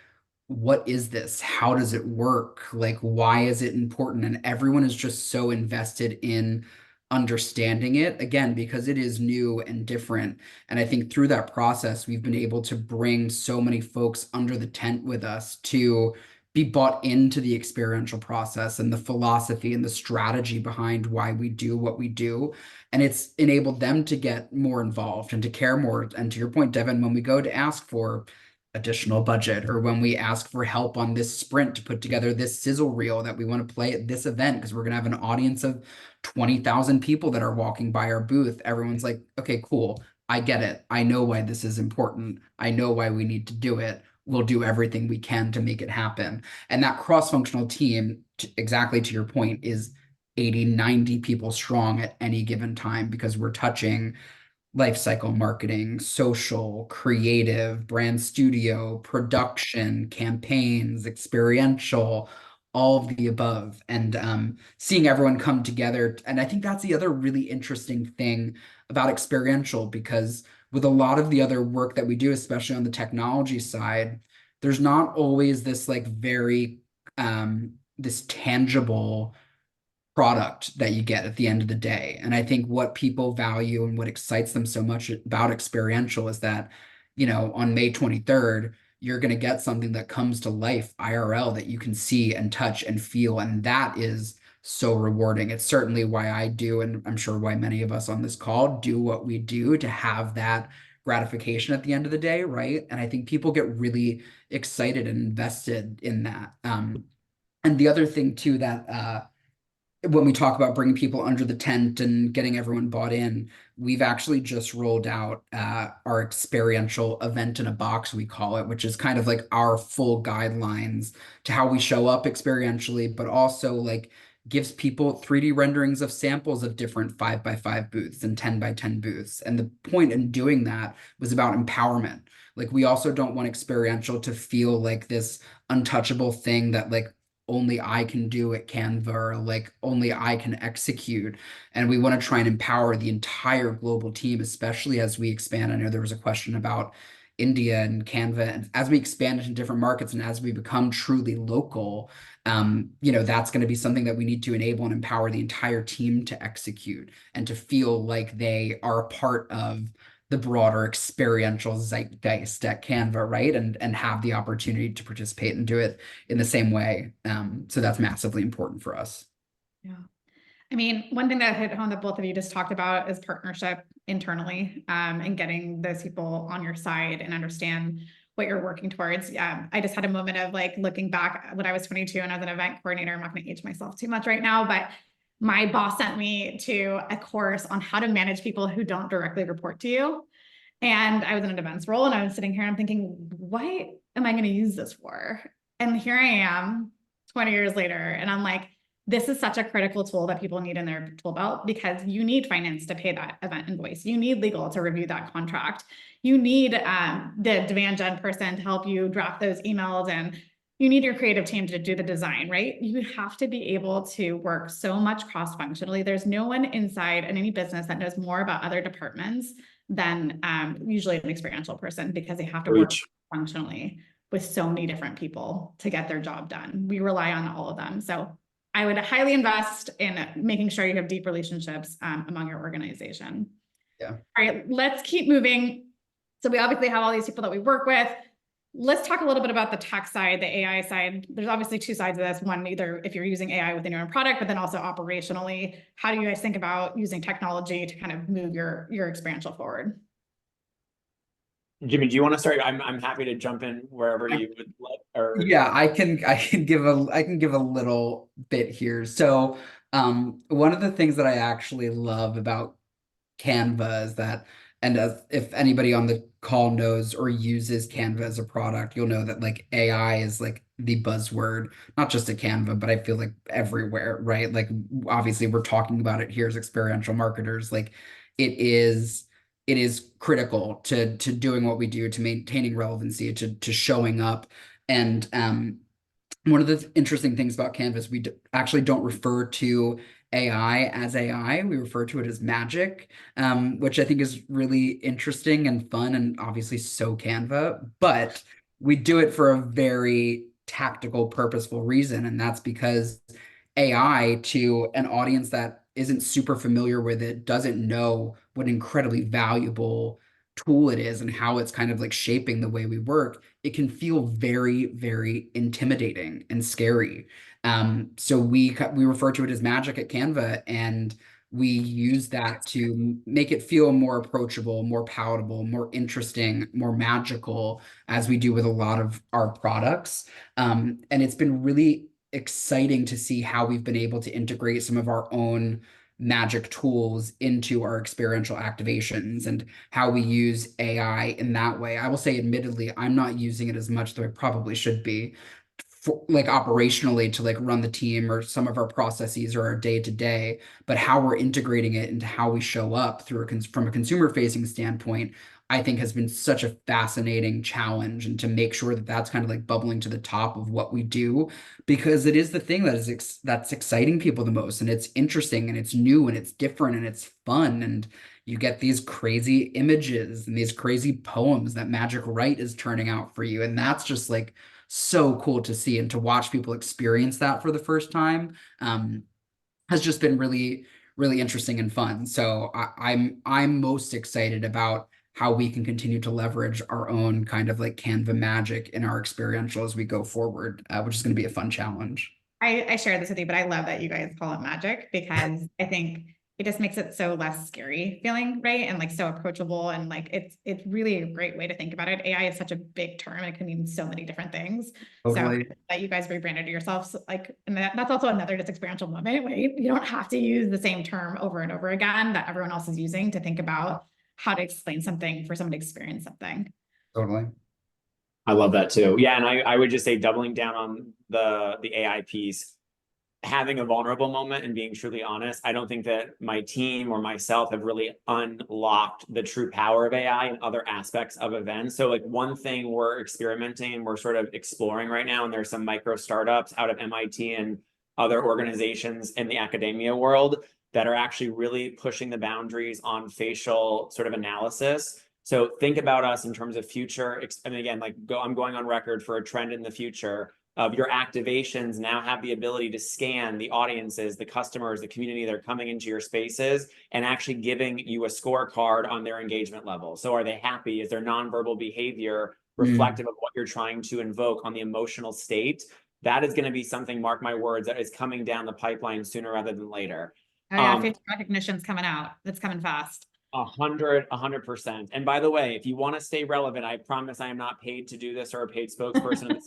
what is this? How does it work? Like, why is it important? And everyone is just so invested in understanding it, again, because it is new and different. And I think through that process, we've been able to bring so many folks under the tent with us to be bought into the experiential process and the philosophy and the strategy behind why we do what we do. And it's enabled them to get more involved and to care more. And to your point, Devin, when we go to ask for additional budget, or when we ask for help on this sprint to put together this sizzle reel that we want to play at this event, because we're going to have an audience of 20,000 people that are walking by our booth, everyone's like, okay, cool. I get it. I know why this is important. I know why we need to do it. We'll do everything we can to make it happen. And that cross-functional team, exactly to your point, is 80, 90 people strong at any given time, because we're touching lifecycle marketing, social, creative, brand studio, production, campaigns, experiential, all of the above, and seeing everyone come together. And I think that's the other really interesting thing about experiential, because with a lot of the other work that we do, especially on the technology side, there's not always this like very this tangible product that you get at the end of the day. And I think what people value and what excites them so much about experiential is that, on May 23rd, you're going to get something that comes to life IRL that you can see and touch and feel. And that is so rewarding. It's certainly why I do, and I'm sure why many of us on this call do what we do, to have that gratification at the end of the day, right? And I think people get really excited and invested in that. And the other thing too, that when we talk about bringing people under the tent and getting everyone bought in, we've actually just rolled out our experiential event in a box, we call it, which is kind of like our full guidelines to how we show up experientially, but also like gives people 3D renderings of samples of different 5x5 booths and 10x10 booths. And the point in doing that was about empowerment. Like, we also don't want experiential to feel like this untouchable thing that like only I can do at Canva, or like only I can execute. And we want to try and empower the entire global team, especially as we expand. I know there was a question about India and Canva, and as we expand into different markets and as we become truly local, that's going to be something that we need to enable and empower the entire team to execute and to feel like they are a part of the broader experiential zeitgeist at Canva, right? And have the opportunity to participate and do it in the same way. So that's massively important for us. Yeah. I mean, one thing that hit home that both of you just talked about is partnership internally, and getting those people on your side and understand what you're working towards. I just had a moment of like looking back when I was 22 and I was an event coordinator. I'm not going to age myself too much right now, but my boss sent me to a course on how to manage people who don't directly report to you. And I was in an events role, and I was sitting here and I'm thinking, what am I going to use this for? And here I am 20 years later, and I'm like, this is such a critical tool that people need in their tool belt, because you need finance to pay that event invoice. You need legal to review that contract. You need the demand gen person to help you draft those emails, and you need your creative team to do the design, right? You have to be able to work so much cross-functionally. There's no one inside in any business that knows more about other departments than usually an experiential person, because they have to work functionally with so many different people to get their job done. We rely on all of them. So I would highly invest in making sure you have deep relationships among your organization. Yeah. All right, let's keep moving. So we obviously have all these people that we work with. Let's talk a little bit about the tech side, the AI side. There's obviously two sides of this. One, either if you're using AI within your own product, but then also operationally, how do you guys think about using technology to kind of move your experiential forward? Jimmy, do you want to start? I'm happy to jump in wherever you would like. Or yeah, I can give a little bit here. So one of the things that I actually love about Canva is that, and if anybody on the call knows or uses Canva as a product, you'll know that like AI is like the buzzword, not just at Canva, but I feel like everywhere, right? Like, obviously we're talking about it here as experiential marketers. Like, it is critical to doing what we do, to maintaining relevancy, to showing up. And one of the interesting things about Canva is we actually don't refer to AI as AI. We refer to it as magic, which I think is really interesting and fun, and obviously so Canva. But we do it for a very tactical, purposeful reason, and that's because AI, to an audience that isn't super familiar with it, doesn't know what an incredibly valuable tool it is and how it's kind of like shaping the way we work. It can feel very, very intimidating and scary. So we refer to it as magic at Canva, and we use that to make it feel more approachable, more palatable, more interesting, more magical, as we do with a lot of our products. And it's been really exciting to see how we've been able to integrate some of our own magic tools into our experiential activations and how we use AI in that way. I will say, admittedly, I'm not using it as much, though I probably should be, for, like, operationally to like run the team or some of our processes or our day to day, but how we're integrating it into how we show up through from a consumer facing standpoint, I think has been such a fascinating challenge, and to make sure that that's kind of like bubbling to the top of what we do, because it is the thing that is that's exciting people the most, and it's interesting and it's new and it's different and it's fun, and you get these crazy images and these crazy poems that Magic Write is turning out for you, and that's just like so cool to see, and to watch people experience that for the first time has just been really, really interesting and fun. So I'm most excited about how we can continue to leverage our own kind of like Canva magic in our experiential as we go forward, which is going to be a fun challenge. I share this with you, but I love that you guys call it magic, because I think it just makes it so less scary feeling, right? And like so approachable, and like it's really a great way to think about it. AI is such a big term, and it can mean so many different things. Totally. So that you guys rebranded yourselves, like, and that's also another just experiential moment, right? You don't have to use the same term over and over again that everyone else is using to think about how to explain something for someone to experience something. Totally. I love that too. Yeah, and I would just say, doubling down on the AI piece, having a vulnerable moment and being truly honest. I don't think that my team or myself have really unlocked the true power of AI in other aspects of events. So like one thing we're experimenting and we're sort of exploring right now, and there's some micro startups out of MIT and other organizations in the academia world that are actually really pushing the boundaries on facial sort of analysis. So think about us in terms of future, and again, like I'm going on record for a trend in the future of your activations now have the ability to scan the audiences, the customers, the community that are coming into your spaces, and actually giving you a scorecard on their engagement level. So are they happy? Is their nonverbal behavior reflective of what you're trying to invoke on the emotional state? That is going to be something, mark my words, that is coming down the pipeline sooner rather than later. Oh yeah, facial recognition's coming out. It's coming fast. 100%. And by the way, if you want to stay relevant, I promise I am not paid to do this or a paid spokesperson.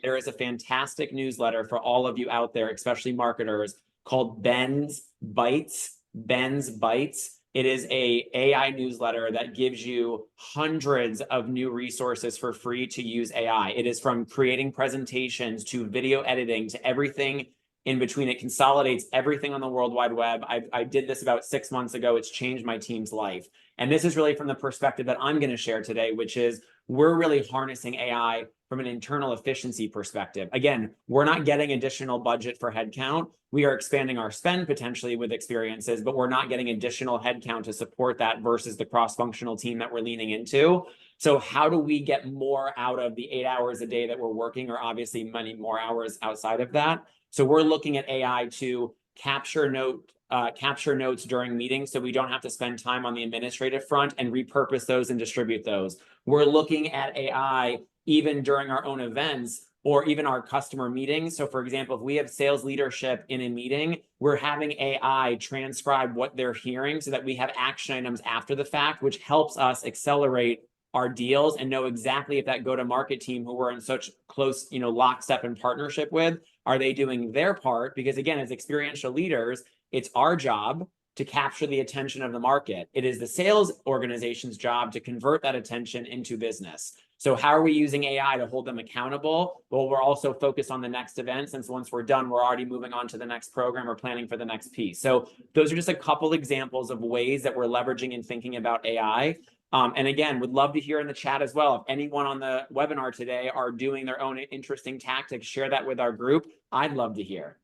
There is a fantastic newsletter for all of you out there, especially marketers, called Ben's Bites. Ben's Bites. It is a AI newsletter that gives you hundreds of new resources for free to use AI. It is from creating presentations to video editing to everything in between. It consolidates everything on the World Wide Web. I did this about 6 months ago. It's changed my team's life. And this is really from the perspective that I'm going to share today, which is we're really harnessing AI from an internal efficiency perspective. Again, we're not getting additional budget for headcount. We are expanding our spend potentially with experiences, but we're not getting additional headcount to support that versus the cross-functional team that we're leaning into. So how do we get more out of the 8 hours a day that we're working, or obviously many more hours outside of that? So we're looking at AI to capture notes during meetings, so we don't have to spend time on the administrative front, and repurpose those and distribute those. We're looking at AI even during our own events or even our customer meetings. So for example, if we have sales leadership in a meeting, we're having AI transcribe what they're hearing so that we have action items after the fact, which helps us accelerate our deals and know exactly if that go-to-market team, who we're in such close, lockstep and partnership with, are they doing their part? Because again, as experiential leaders, it's our job to capture the attention of the market. It is the sales organization's job to convert that attention into business. So how are we using AI to hold them accountable? Well, we're also focused on the next event, since once we're done, we're already moving on to the next program or planning for the next piece. So those are just a couple examples of ways that we're leveraging and thinking about AI. And again, would love to hear in the chat as well. If anyone on the webinar today are doing their own interesting tactics, share that with our group. I'd love to hear.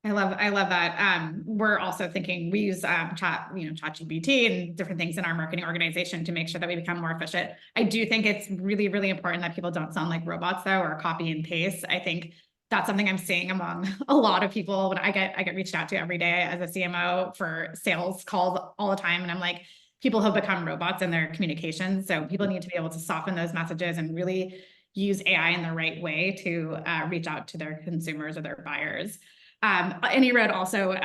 I love that. We're also thinking, we use ChatGPT and different things in our marketing organization to make sure that we become more efficient. I do think it's really, really important that people don't sound like robots though, or copy and paste. I think that's something I'm seeing among a lot of people. When I get reached out to every day as a CMO for sales calls all the time. And I'm like, people have become robots in their communications. So people need to be able to soften those messages and really use AI in the right way to reach out to their consumers or their buyers. AnyRoad also,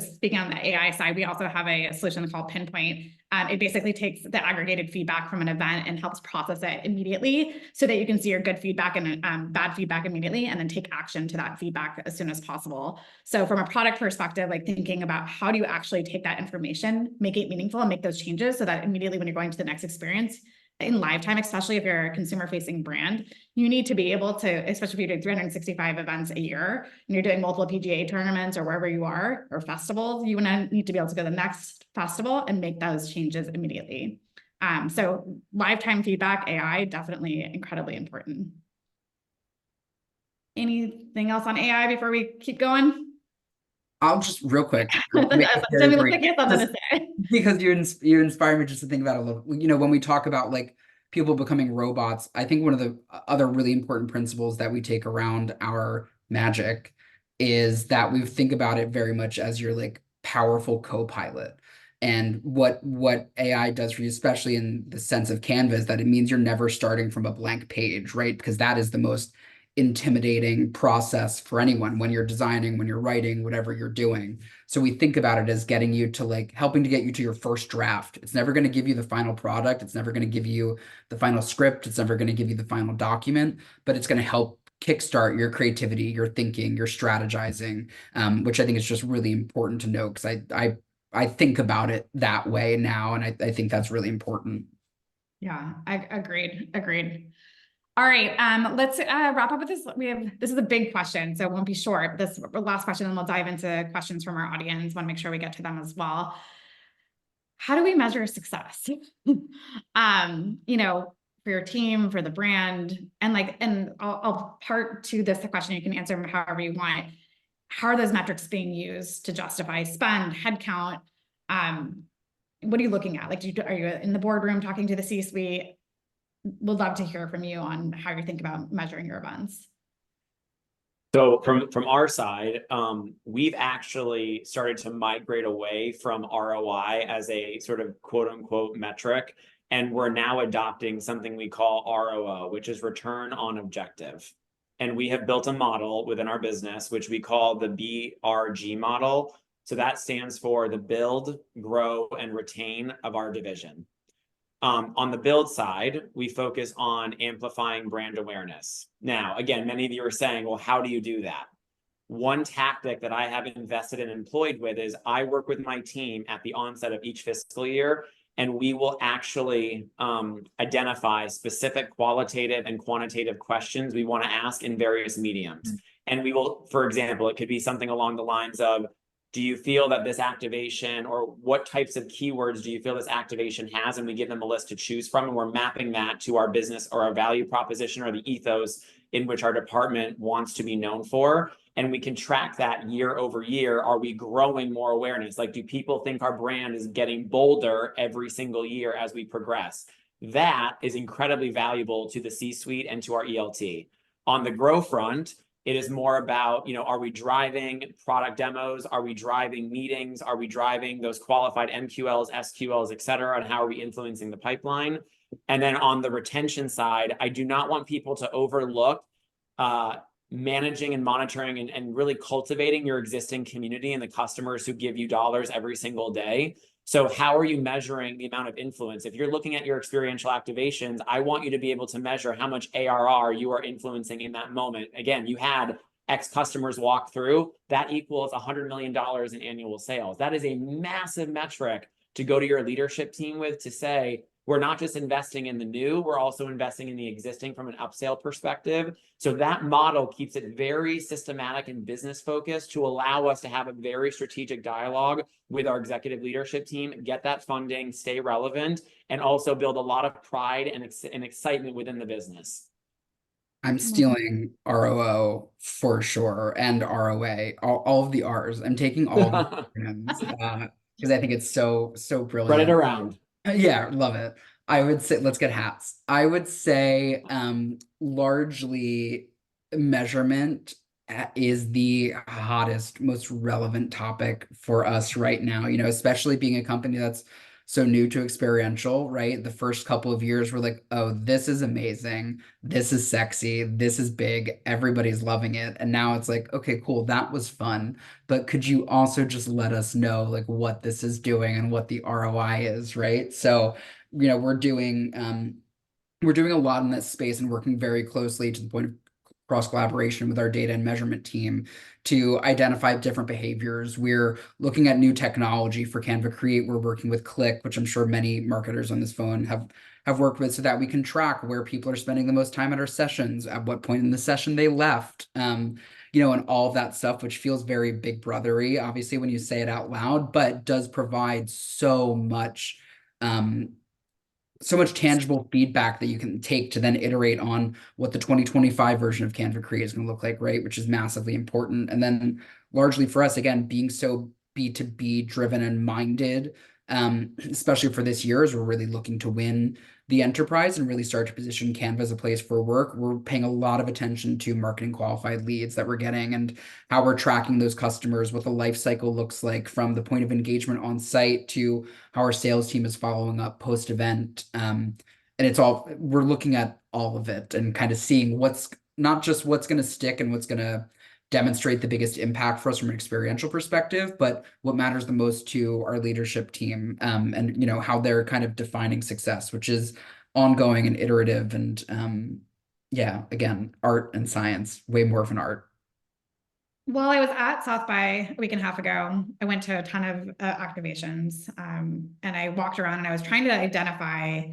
speaking on the AI side, we also have a solution called Pinpoint. It basically takes the aggregated feedback from an event and helps process it immediately, so that you can see your good feedback and bad feedback immediately, and then take action to that feedback as soon as possible. So from a product perspective, like thinking about how do you actually take that information, make it meaningful, and make those changes so that immediately when you're going to the next experience, in live time, especially if you're a consumer-facing brand, you need to be able to, especially if you're doing 365 events a year and you're doing multiple PGA tournaments or wherever you are, or festivals, you need to be able to go to the next festival and make those changes immediately. So lifetime feedback, AI, definitely incredibly important. Anything else on AI before we keep going? I'll just real quick make it very Jimmy, looks brief, like you have something to say. because you inspire me just to think about it a little. You know, when we talk about like people becoming robots, I think one of the other really important principles that we take around our magic is that we think about it very much as your like powerful co-pilot. And what AI does for you, especially in the sense of Canva, is that it means you're never starting from a blank page, right? Because that is the most intimidating process for anyone when you're designing, when you're writing, whatever you're doing. So we think about it as getting you to like helping to get you to your first draft. It's never going to give you the final product. It's never going to give you the final script. It's never going to give you the final document, but it's going to help kickstart your creativity, your thinking, your strategizing, which I think is just really important to know, because I think about it that way now, and I think that's really important. Yeah, I agreed. All right, let's wrap up with this. This is a big question, so it won't be short. This last question, and we'll dive into questions from our audience. Want to make sure we get to them as well. How do we measure success? You know, for your team, for the brand, and I'll part to this question. You can answer them however you want. How are those metrics being used to justify spend, headcount? What are you looking at? Like, are you in the boardroom talking to the C-suite? Would love to hear from you on how you think about measuring your events. So from our side, we've actually started to migrate away from ROI as a sort of quote unquote metric, and we're now adopting something we call ROO, which is return on objective. And we have built a model within our business, which we call the BRG model. So that stands for the build, grow, and retain of our division. On the build side, we focus on amplifying brand awareness. Now, again, many of you are saying, well, how do you do that? One tactic that I have invested and employed with is I work with my team at the onset of each fiscal year, and we will actually identify specific qualitative and quantitative questions we want to ask in various mediums. And we will, for example, it could be something along the lines of, do you feel that this activation, or what types of keywords do you feel this activation has? And we give them a list to choose from, and we're mapping that to our business or our value proposition or the ethos in which our department wants to be known for. And we can track that year over year. Are we growing more awareness? Like, do people think our brand is getting bolder every single year as we progress? That is incredibly valuable to the C-suite and to our ELT. On the grow front, it is more about, you know, are we driving product demos? Are we driving meetings? Are we driving those qualified MQLs, SQLs, et cetera? And how are we influencing the pipeline? And then on the retention side, I do not want people to overlook managing and monitoring and really cultivating your existing community and the customers who give you dollars every single day. So how are you measuring the amount of influence? If you're looking at your experiential activations, I want you to be able to measure how much ARR you are influencing in that moment. Again, you had X customers walk through, that equals $100 million in annual sales. That is a massive metric to go to your leadership team with, to say, we're not just investing in the new, we're also investing in the existing from an upsell perspective. So that model keeps it very systematic and business focused to allow us to have a very strategic dialogue with our executive leadership team, get that funding, stay relevant, and also build a lot of pride and excitement within the business. I'm stealing ROO for sure, and ROA, all of the R's. I'm taking all the acronyms because I think it's so Spread it brilliant. around. Yeah, love it. I would say, let's get hats. I would say largely measurement is the hottest, most relevant topic for us right now, you know, especially being a company that's so new to experiential, right? The first couple of years we're like, oh, this is amazing. This is sexy. This is big. Everybody's loving it. And now it's like, okay, cool. That was fun. But could you also just let us know like what this is doing and what the ROI is, right? So, you know, we're doing a lot in that space and working very closely to the point of cross collaboration with our data and measurement team to identify different behaviors. We're looking at new technology for Canva Create. We're working with Click, which I'm sure many marketers on this phone have worked with, so that we can track where people are spending the most time at our sessions, at what point in the session they left, you know, and all of that stuff, which feels very big brothery, obviously, when you say it out loud, but does provide so much so much tangible feedback that you can take to then iterate on what the 2025 version of Canva Create is going to look like, right? Which is massively important. And then largely for us, again, being so B2B driven and minded, especially for this year, as we're really looking to win the enterprise and really start to position Canva as a place for work. We're paying a lot of attention to marketing qualified leads that we're getting and how we're tracking those customers, what the life cycle looks like from the point of engagement on site to how our sales team is following up post event. And it's all, we're looking at all of it and kind of seeing what's not just what's going to stick and what's going to demonstrate the biggest impact for us from an experiential perspective, but what matters the most to our leadership team, and how they're kind of defining success, which is ongoing and iterative. And yeah, again, art and science, way more of an art. Well, I was at South by a week and a half ago. I went to a ton of activations, and I walked around and I was trying to identify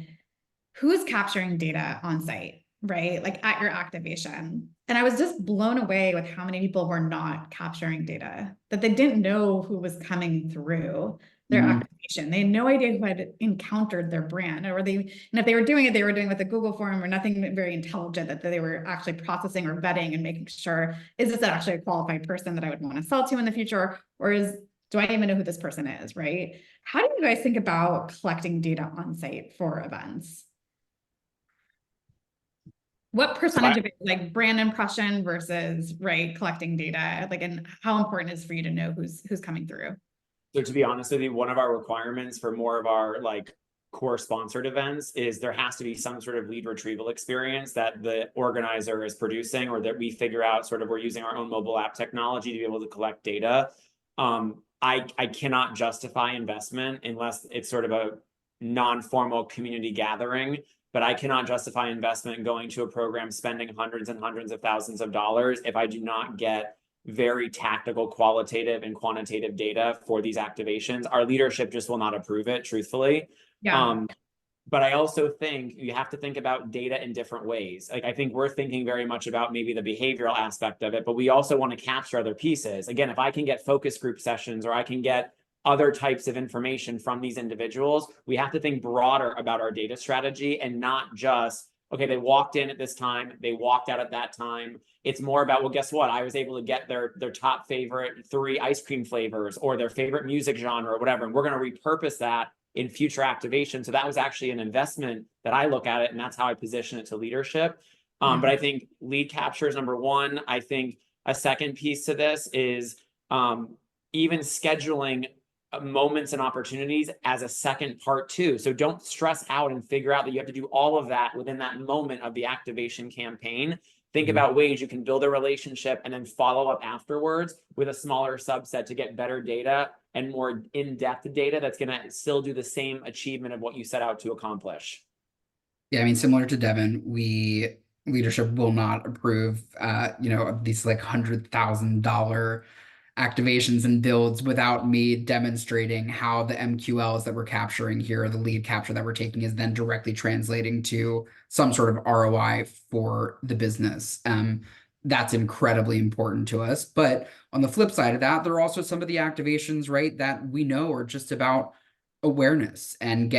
who's capturing data on site, right? Like at your activation. And I was just blown away with how many people were not capturing data, that they didn't know who was coming through their activation. They had no idea who had encountered their brand, and if they were doing it, they were doing it with a Google form or nothing very intelligent that they were actually processing or vetting and making sure, is this actually a qualified person that I would want to sell to in the future? Or do I even know who this person is, right? How do you guys think about collecting data on site for events? What percentage of it is like brand impression versus, right, collecting data? Like, and how important is it for you to know who's coming through? So to be honest with you, one of our requirements for more of our like core sponsored events is there has to be some sort of lead retrieval experience that the organizer is producing, or that we figure out sort of we're using our own mobile app technology to be able to collect data. I cannot justify investment unless it's sort of a non-formal community gathering, but I cannot justify investment going to a program spending hundreds and hundreds of thousands of dollars if I do not get very tactical qualitative and quantitative data for these activations. Our leadership just will not approve it, truthfully. Yeah. But I also think you have to think about data in different ways. Like, I think we're thinking very much about maybe the behavioral aspect of it, but we also want to capture other pieces. Again, if I can get focus group sessions or I can get other types of information from these individuals, we have to think broader about our data strategy and not just, okay, they walked in at this time, they walked out at that time. It's more about, well, guess what? I was able to get their top favorite 3 ice cream flavors or their favorite music genre or whatever. And we're going to repurpose that in future activation. So that was actually an investment that I look at it, and that's how I position it to leadership. But I think lead capture is number one. I think a second piece to this is even scheduling moments and opportunities as a second part too. So don't stress out and figure out that you have to do all of that within that moment of the activation campaign. Think about ways you can build a relationship and then follow up afterwards with a smaller subset to get better data and more in-depth data that's going to still do the same achievement of what you set out to accomplish. Yeah, I mean, similar to Devin, leadership will not approve, these like $100,000 activations and builds without me demonstrating how the MQLs that we're capturing here, the lead capture that we're taking, is then directly translating to some sort of ROI for the business. That's incredibly important to us. But on the flip side of that, there are also some of the activations, right, that we know are just about awareness and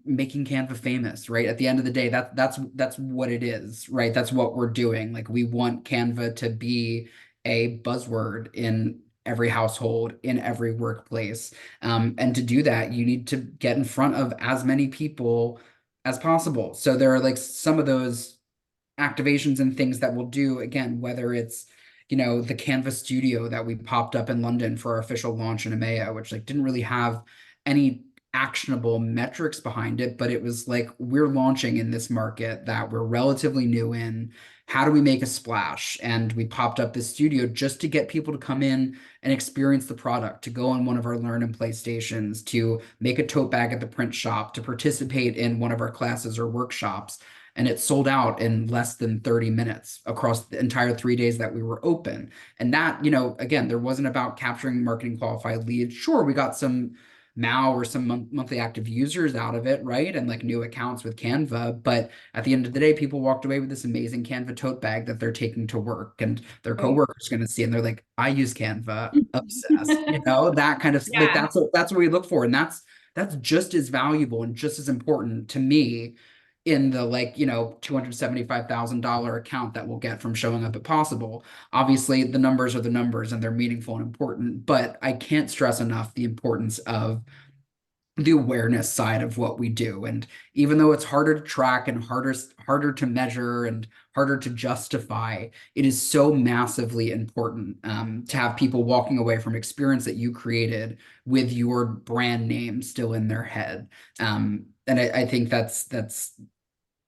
making Canva famous, right? At the end of the day, that's what it is, right? That's what we're doing. Like, we want Canva to be a buzzword in every household, in every workplace. And to do that, you need to get in front of as many people as possible. So there are like some of those activations and things that we'll do, again, whether it's the Canva studio that we popped up in London for our official launch in EMEA, which like didn't really have any actionable metrics behind it, but it was like, we're launching in this market that we're relatively new in. How do we make a splash? And we popped up this studio just to get people to come in and experience the product, to go on one of our learn and play stations, to make a tote bag at the print shop, to participate in one of our classes or workshops. And it sold out in less than 30 minutes across the entire 3 days that we were open. And that, again, there wasn't about capturing marketing qualified leads. Sure, we got some MAU or some monthly active users out of it, right? And like new accounts with Canva. But at the end of the day, people walked away with this amazing Canva tote bag that they're taking to work, and their coworkers going to see, and they're like, I use Canva, obsessed, that kind of, like, that's what we look for. And that's that's just as valuable and just as important to me in the like, $275,000 account that we'll get from showing up at Possible. Obviously, the numbers are the numbers and they're meaningful and important, but I can't stress enough the importance of the awareness side of what we do. And even though it's harder to track and harder to measure and harder to justify, it is so massively important to have people walking away from experience that you created with your brand name still in their head. And I think that's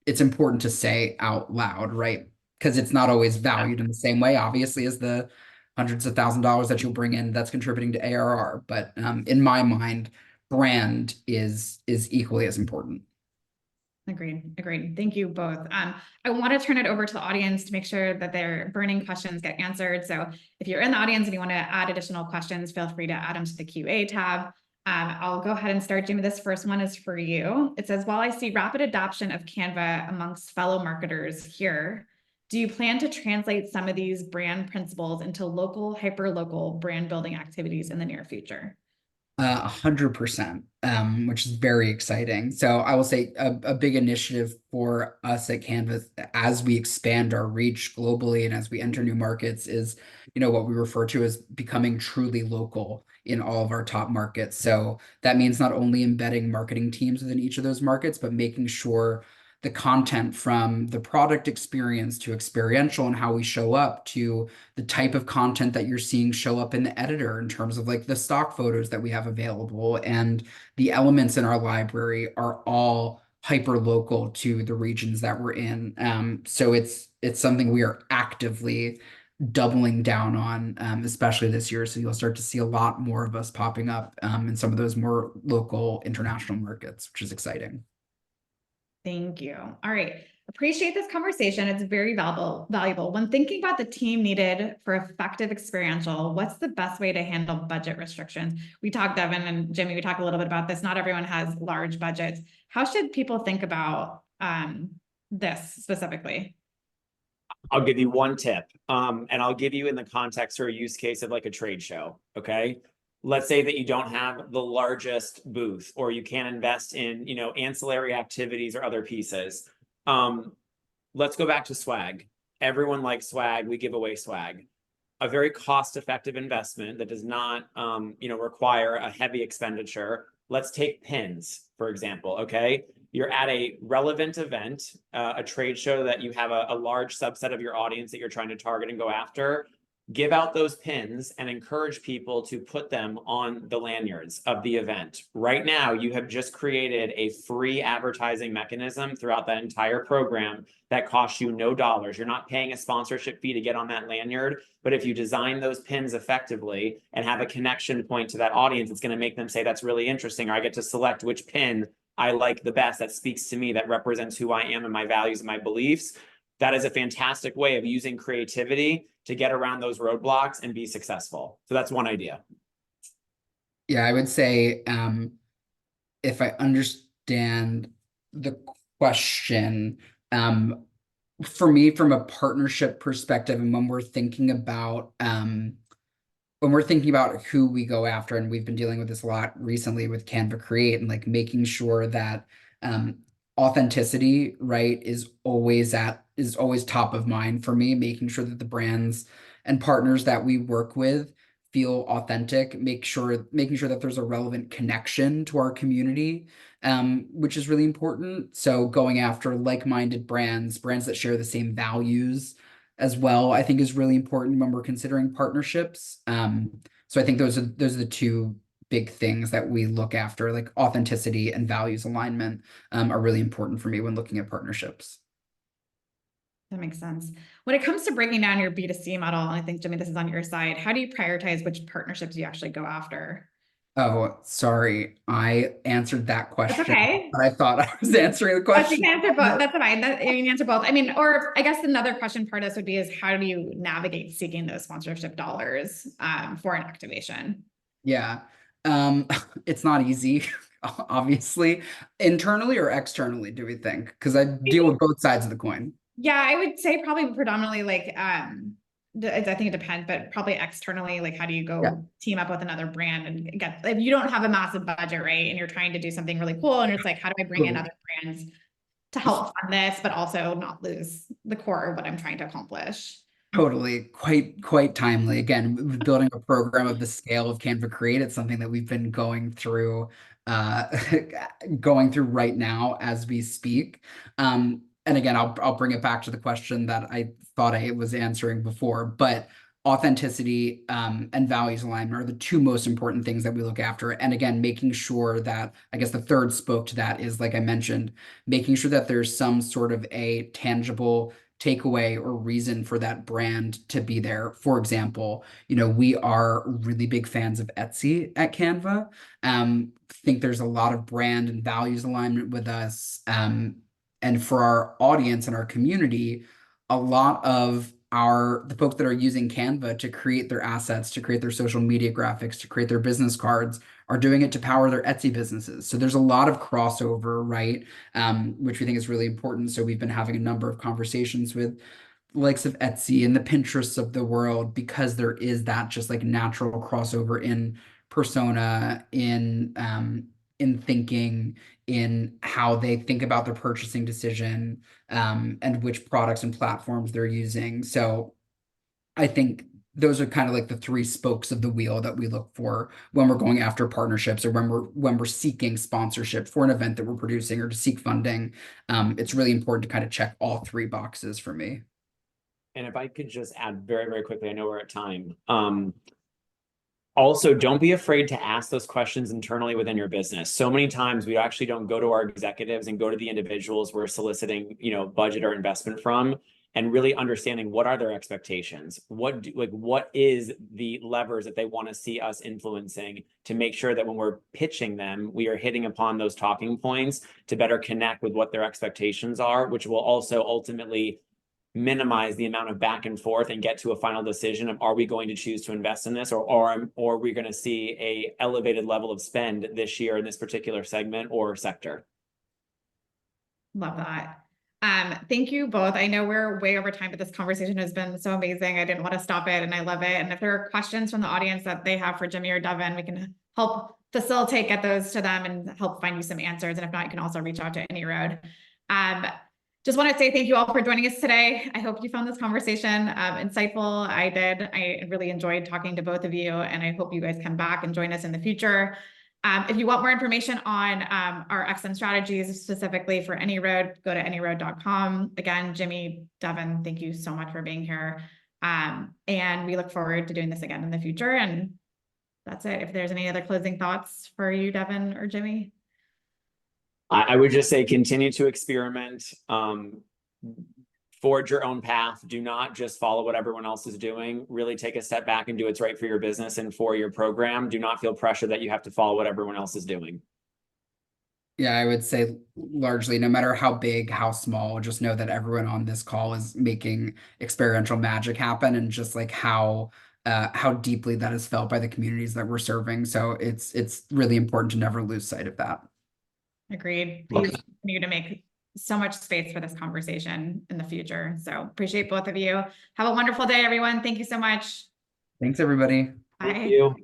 it's important to say out loud, right? Because it's not always valued in the same way, obviously, as the hundreds of $1,000s that you'll bring in that's contributing to ARR. But in my mind, brand is equally as important. Agreed. Thank you both. I want to turn it over to the audience to make sure that their burning questions get answered. So if you're in the audience and you want to add additional questions, feel free to add them to the QA tab. I'll go ahead and start. Jimmy, this first one is for you. It says, while I see rapid adoption of Canva amongst fellow marketers here, do you plan to translate some of these brand principles into local, hyper-local brand building activities in the near future? 100%, which is very exciting. So I will say a big initiative for us at Canva as we expand our reach globally and as we enter new markets is, what we refer to as becoming truly local in all of our top markets. So that means not only embedding marketing teams within each of those markets, but making sure the content from the product experience to experiential and how we show up to the type of content that you're seeing show up in the editor in terms of like the stock photos that we have available and the elements in our library are all hyper local to the regions that we're in. So it's something we are actively doubling down on, especially this year. So you'll start to see a lot more of us popping up in some of those more local international markets, which is exciting. Thank you. All right. Appreciate this conversation. It's very valuable. When thinking about the team needed for effective experiential, what's the best way to handle budget restrictions? We talked, Devin and Jimmy, we talked a little bit about this. Not everyone has large budgets. How should people think about this specifically? I'll give you one tip, and I'll give you in the context or use case of like a trade show, okay? Let's say that you don't have the largest booth or you can't invest in, ancillary activities or other pieces. Let's go back to swag. Everyone likes swag. We give away swag. A very cost-effective investment that does not, require a heavy expenditure. Let's take pins, for example, okay? You're at a relevant event, a trade show that you have a large subset of your audience that you're trying to target and go after. Give out those pins and encourage people to put them on the lanyards of the event. Right now, you have just created a free advertising mechanism throughout that entire program that costs you no dollars. You're not paying a sponsorship fee to get on that lanyard, but if you design those pins effectively and have a connection point to that audience, it's going to make them say, that's really interesting, or I get to select which pin I like the best, that speaks to me, that represents who I am and my values and my beliefs. That is a fantastic way of using creativity to get around those roadblocks and be successful. So that's one idea. Yeah, I would say if I understand the question, for me, from a partnership perspective, and when we're thinking about who we go after, and we've been dealing with this a lot recently with Canva Create and like making sure that authenticity, right, is always top of mind for me, making sure that the brands and partners that we work with feel authentic, making sure that there's a relevant connection to our community, which is really important. So going after like-minded brands that share the same values as well, I think is really important when we're considering partnerships. So I think those are the two big things that we look after, like authenticity and values alignment, are really important for me when looking at partnerships. That makes sense. When it comes to breaking down your B2C model, and I think, Jimmy, this is on your side, how do you prioritize which partnerships you actually go after? Oh, sorry. I answered that question. That's okay. But I thought I was answering the question. You can answer both. That's fine. You can answer both. I mean, or I guess another question part of this would be is how do you navigate seeking those sponsorship dollars for an activation? Yeah. It's not easy, obviously. Internally or externally, do we think? Because I deal with both sides of the coin. Yeah, I would say probably predominantly like I think it depends, but probably externally, like how do you go Yeah. team up with another brand and get, if you don't have a massive budget, right? And you're trying to do something really cool and it's like, how do I bring in other brands to help fund this, but also not lose the core of what I'm trying to accomplish? Totally, quite timely. Again, building a program of the scale of Canva Create, it's something that we've been uh, going through right now as we speak. And again, I'll bring it back to the question that I thought I was answering before, but authenticity and values alignment are the two most important things that we look after. And again, making sure that, I guess the third spoke to that is, like I mentioned, making sure that there's some sort of a tangible takeaway or reason for that brand to be there. For example, we are really big fans of Etsy at Canva. Think there's a lot of brand and values alignment with us. And for our audience and our community, a lot of the folks that are using Canva to create their assets, to create their social media graphics, to create their business cards, are doing it to power their Etsy businesses. So there's a lot of crossover, right? Which we think is really important. So we've been having a number of conversations with the likes of Etsy and the Pinterests of the world, because there is that just like natural crossover in persona, in thinking, in how they think about their purchasing decision, and which products and platforms they're using. So I think those are kind of like the three spokes of the wheel that we look for when we're going after partnerships, or when we're seeking sponsorship for an event that we're producing, or to seek funding. It's really important to kind of check all three boxes for me. And if I could just add very, very quickly, I know we're at time. Also, don't be afraid to ask those questions internally within your business. So many times we actually don't go to our executives and go to the individuals we're soliciting, budget or investment from, and really understanding what are their expectations. What is the levers that they want to see us influencing, to make sure that when we're pitching them, we are hitting upon those talking points to better connect with what their expectations are, which will also ultimately minimize the amount of back and forth and get to a final decision of, are we going to choose to invest in this, or are we going to see a elevated level of spend this year in this particular segment or sector? Love that. Thank you both. I know we're way over time, but this conversation has been so amazing. I didn't want to stop it, and I love it. And if there are questions from the audience that they have for Jimmy or Devin, we can help facilitate, get those to them and help find you some answers. And if not, you can also reach out to AnyRoad. Just want to say thank you all for joining us today. I hope you found this conversation insightful. I did. I really enjoyed talking to both of you, and I hope you guys come back and join us in the future. If you want more information on our XM strategies, specifically for AnyRoad, go to anyroad.com. Again, Jimmy, Devin, thank you so much for being here. And we look forward to doing this again in the future. And that's it. If there's any other closing thoughts for you, Devin or Jimmy. I would just say continue to experiment, forge your own path. Do not just follow what everyone else is doing. Really take a step back and do what's right for your business and for your program. Do not feel pressure that you have to follow what everyone else is doing. Yeah, I would say largely, no matter how big, how small, just know that everyone on this call is making experiential magic happen, and just like how deeply that is felt by the communities that we're serving. So it's really important to never lose sight of that. Agreed. Please continue to make so much space for this conversation in the future. So appreciate both of you. Have a wonderful day, everyone. Thank you so much. Thanks, everybody. Bye. Thank you.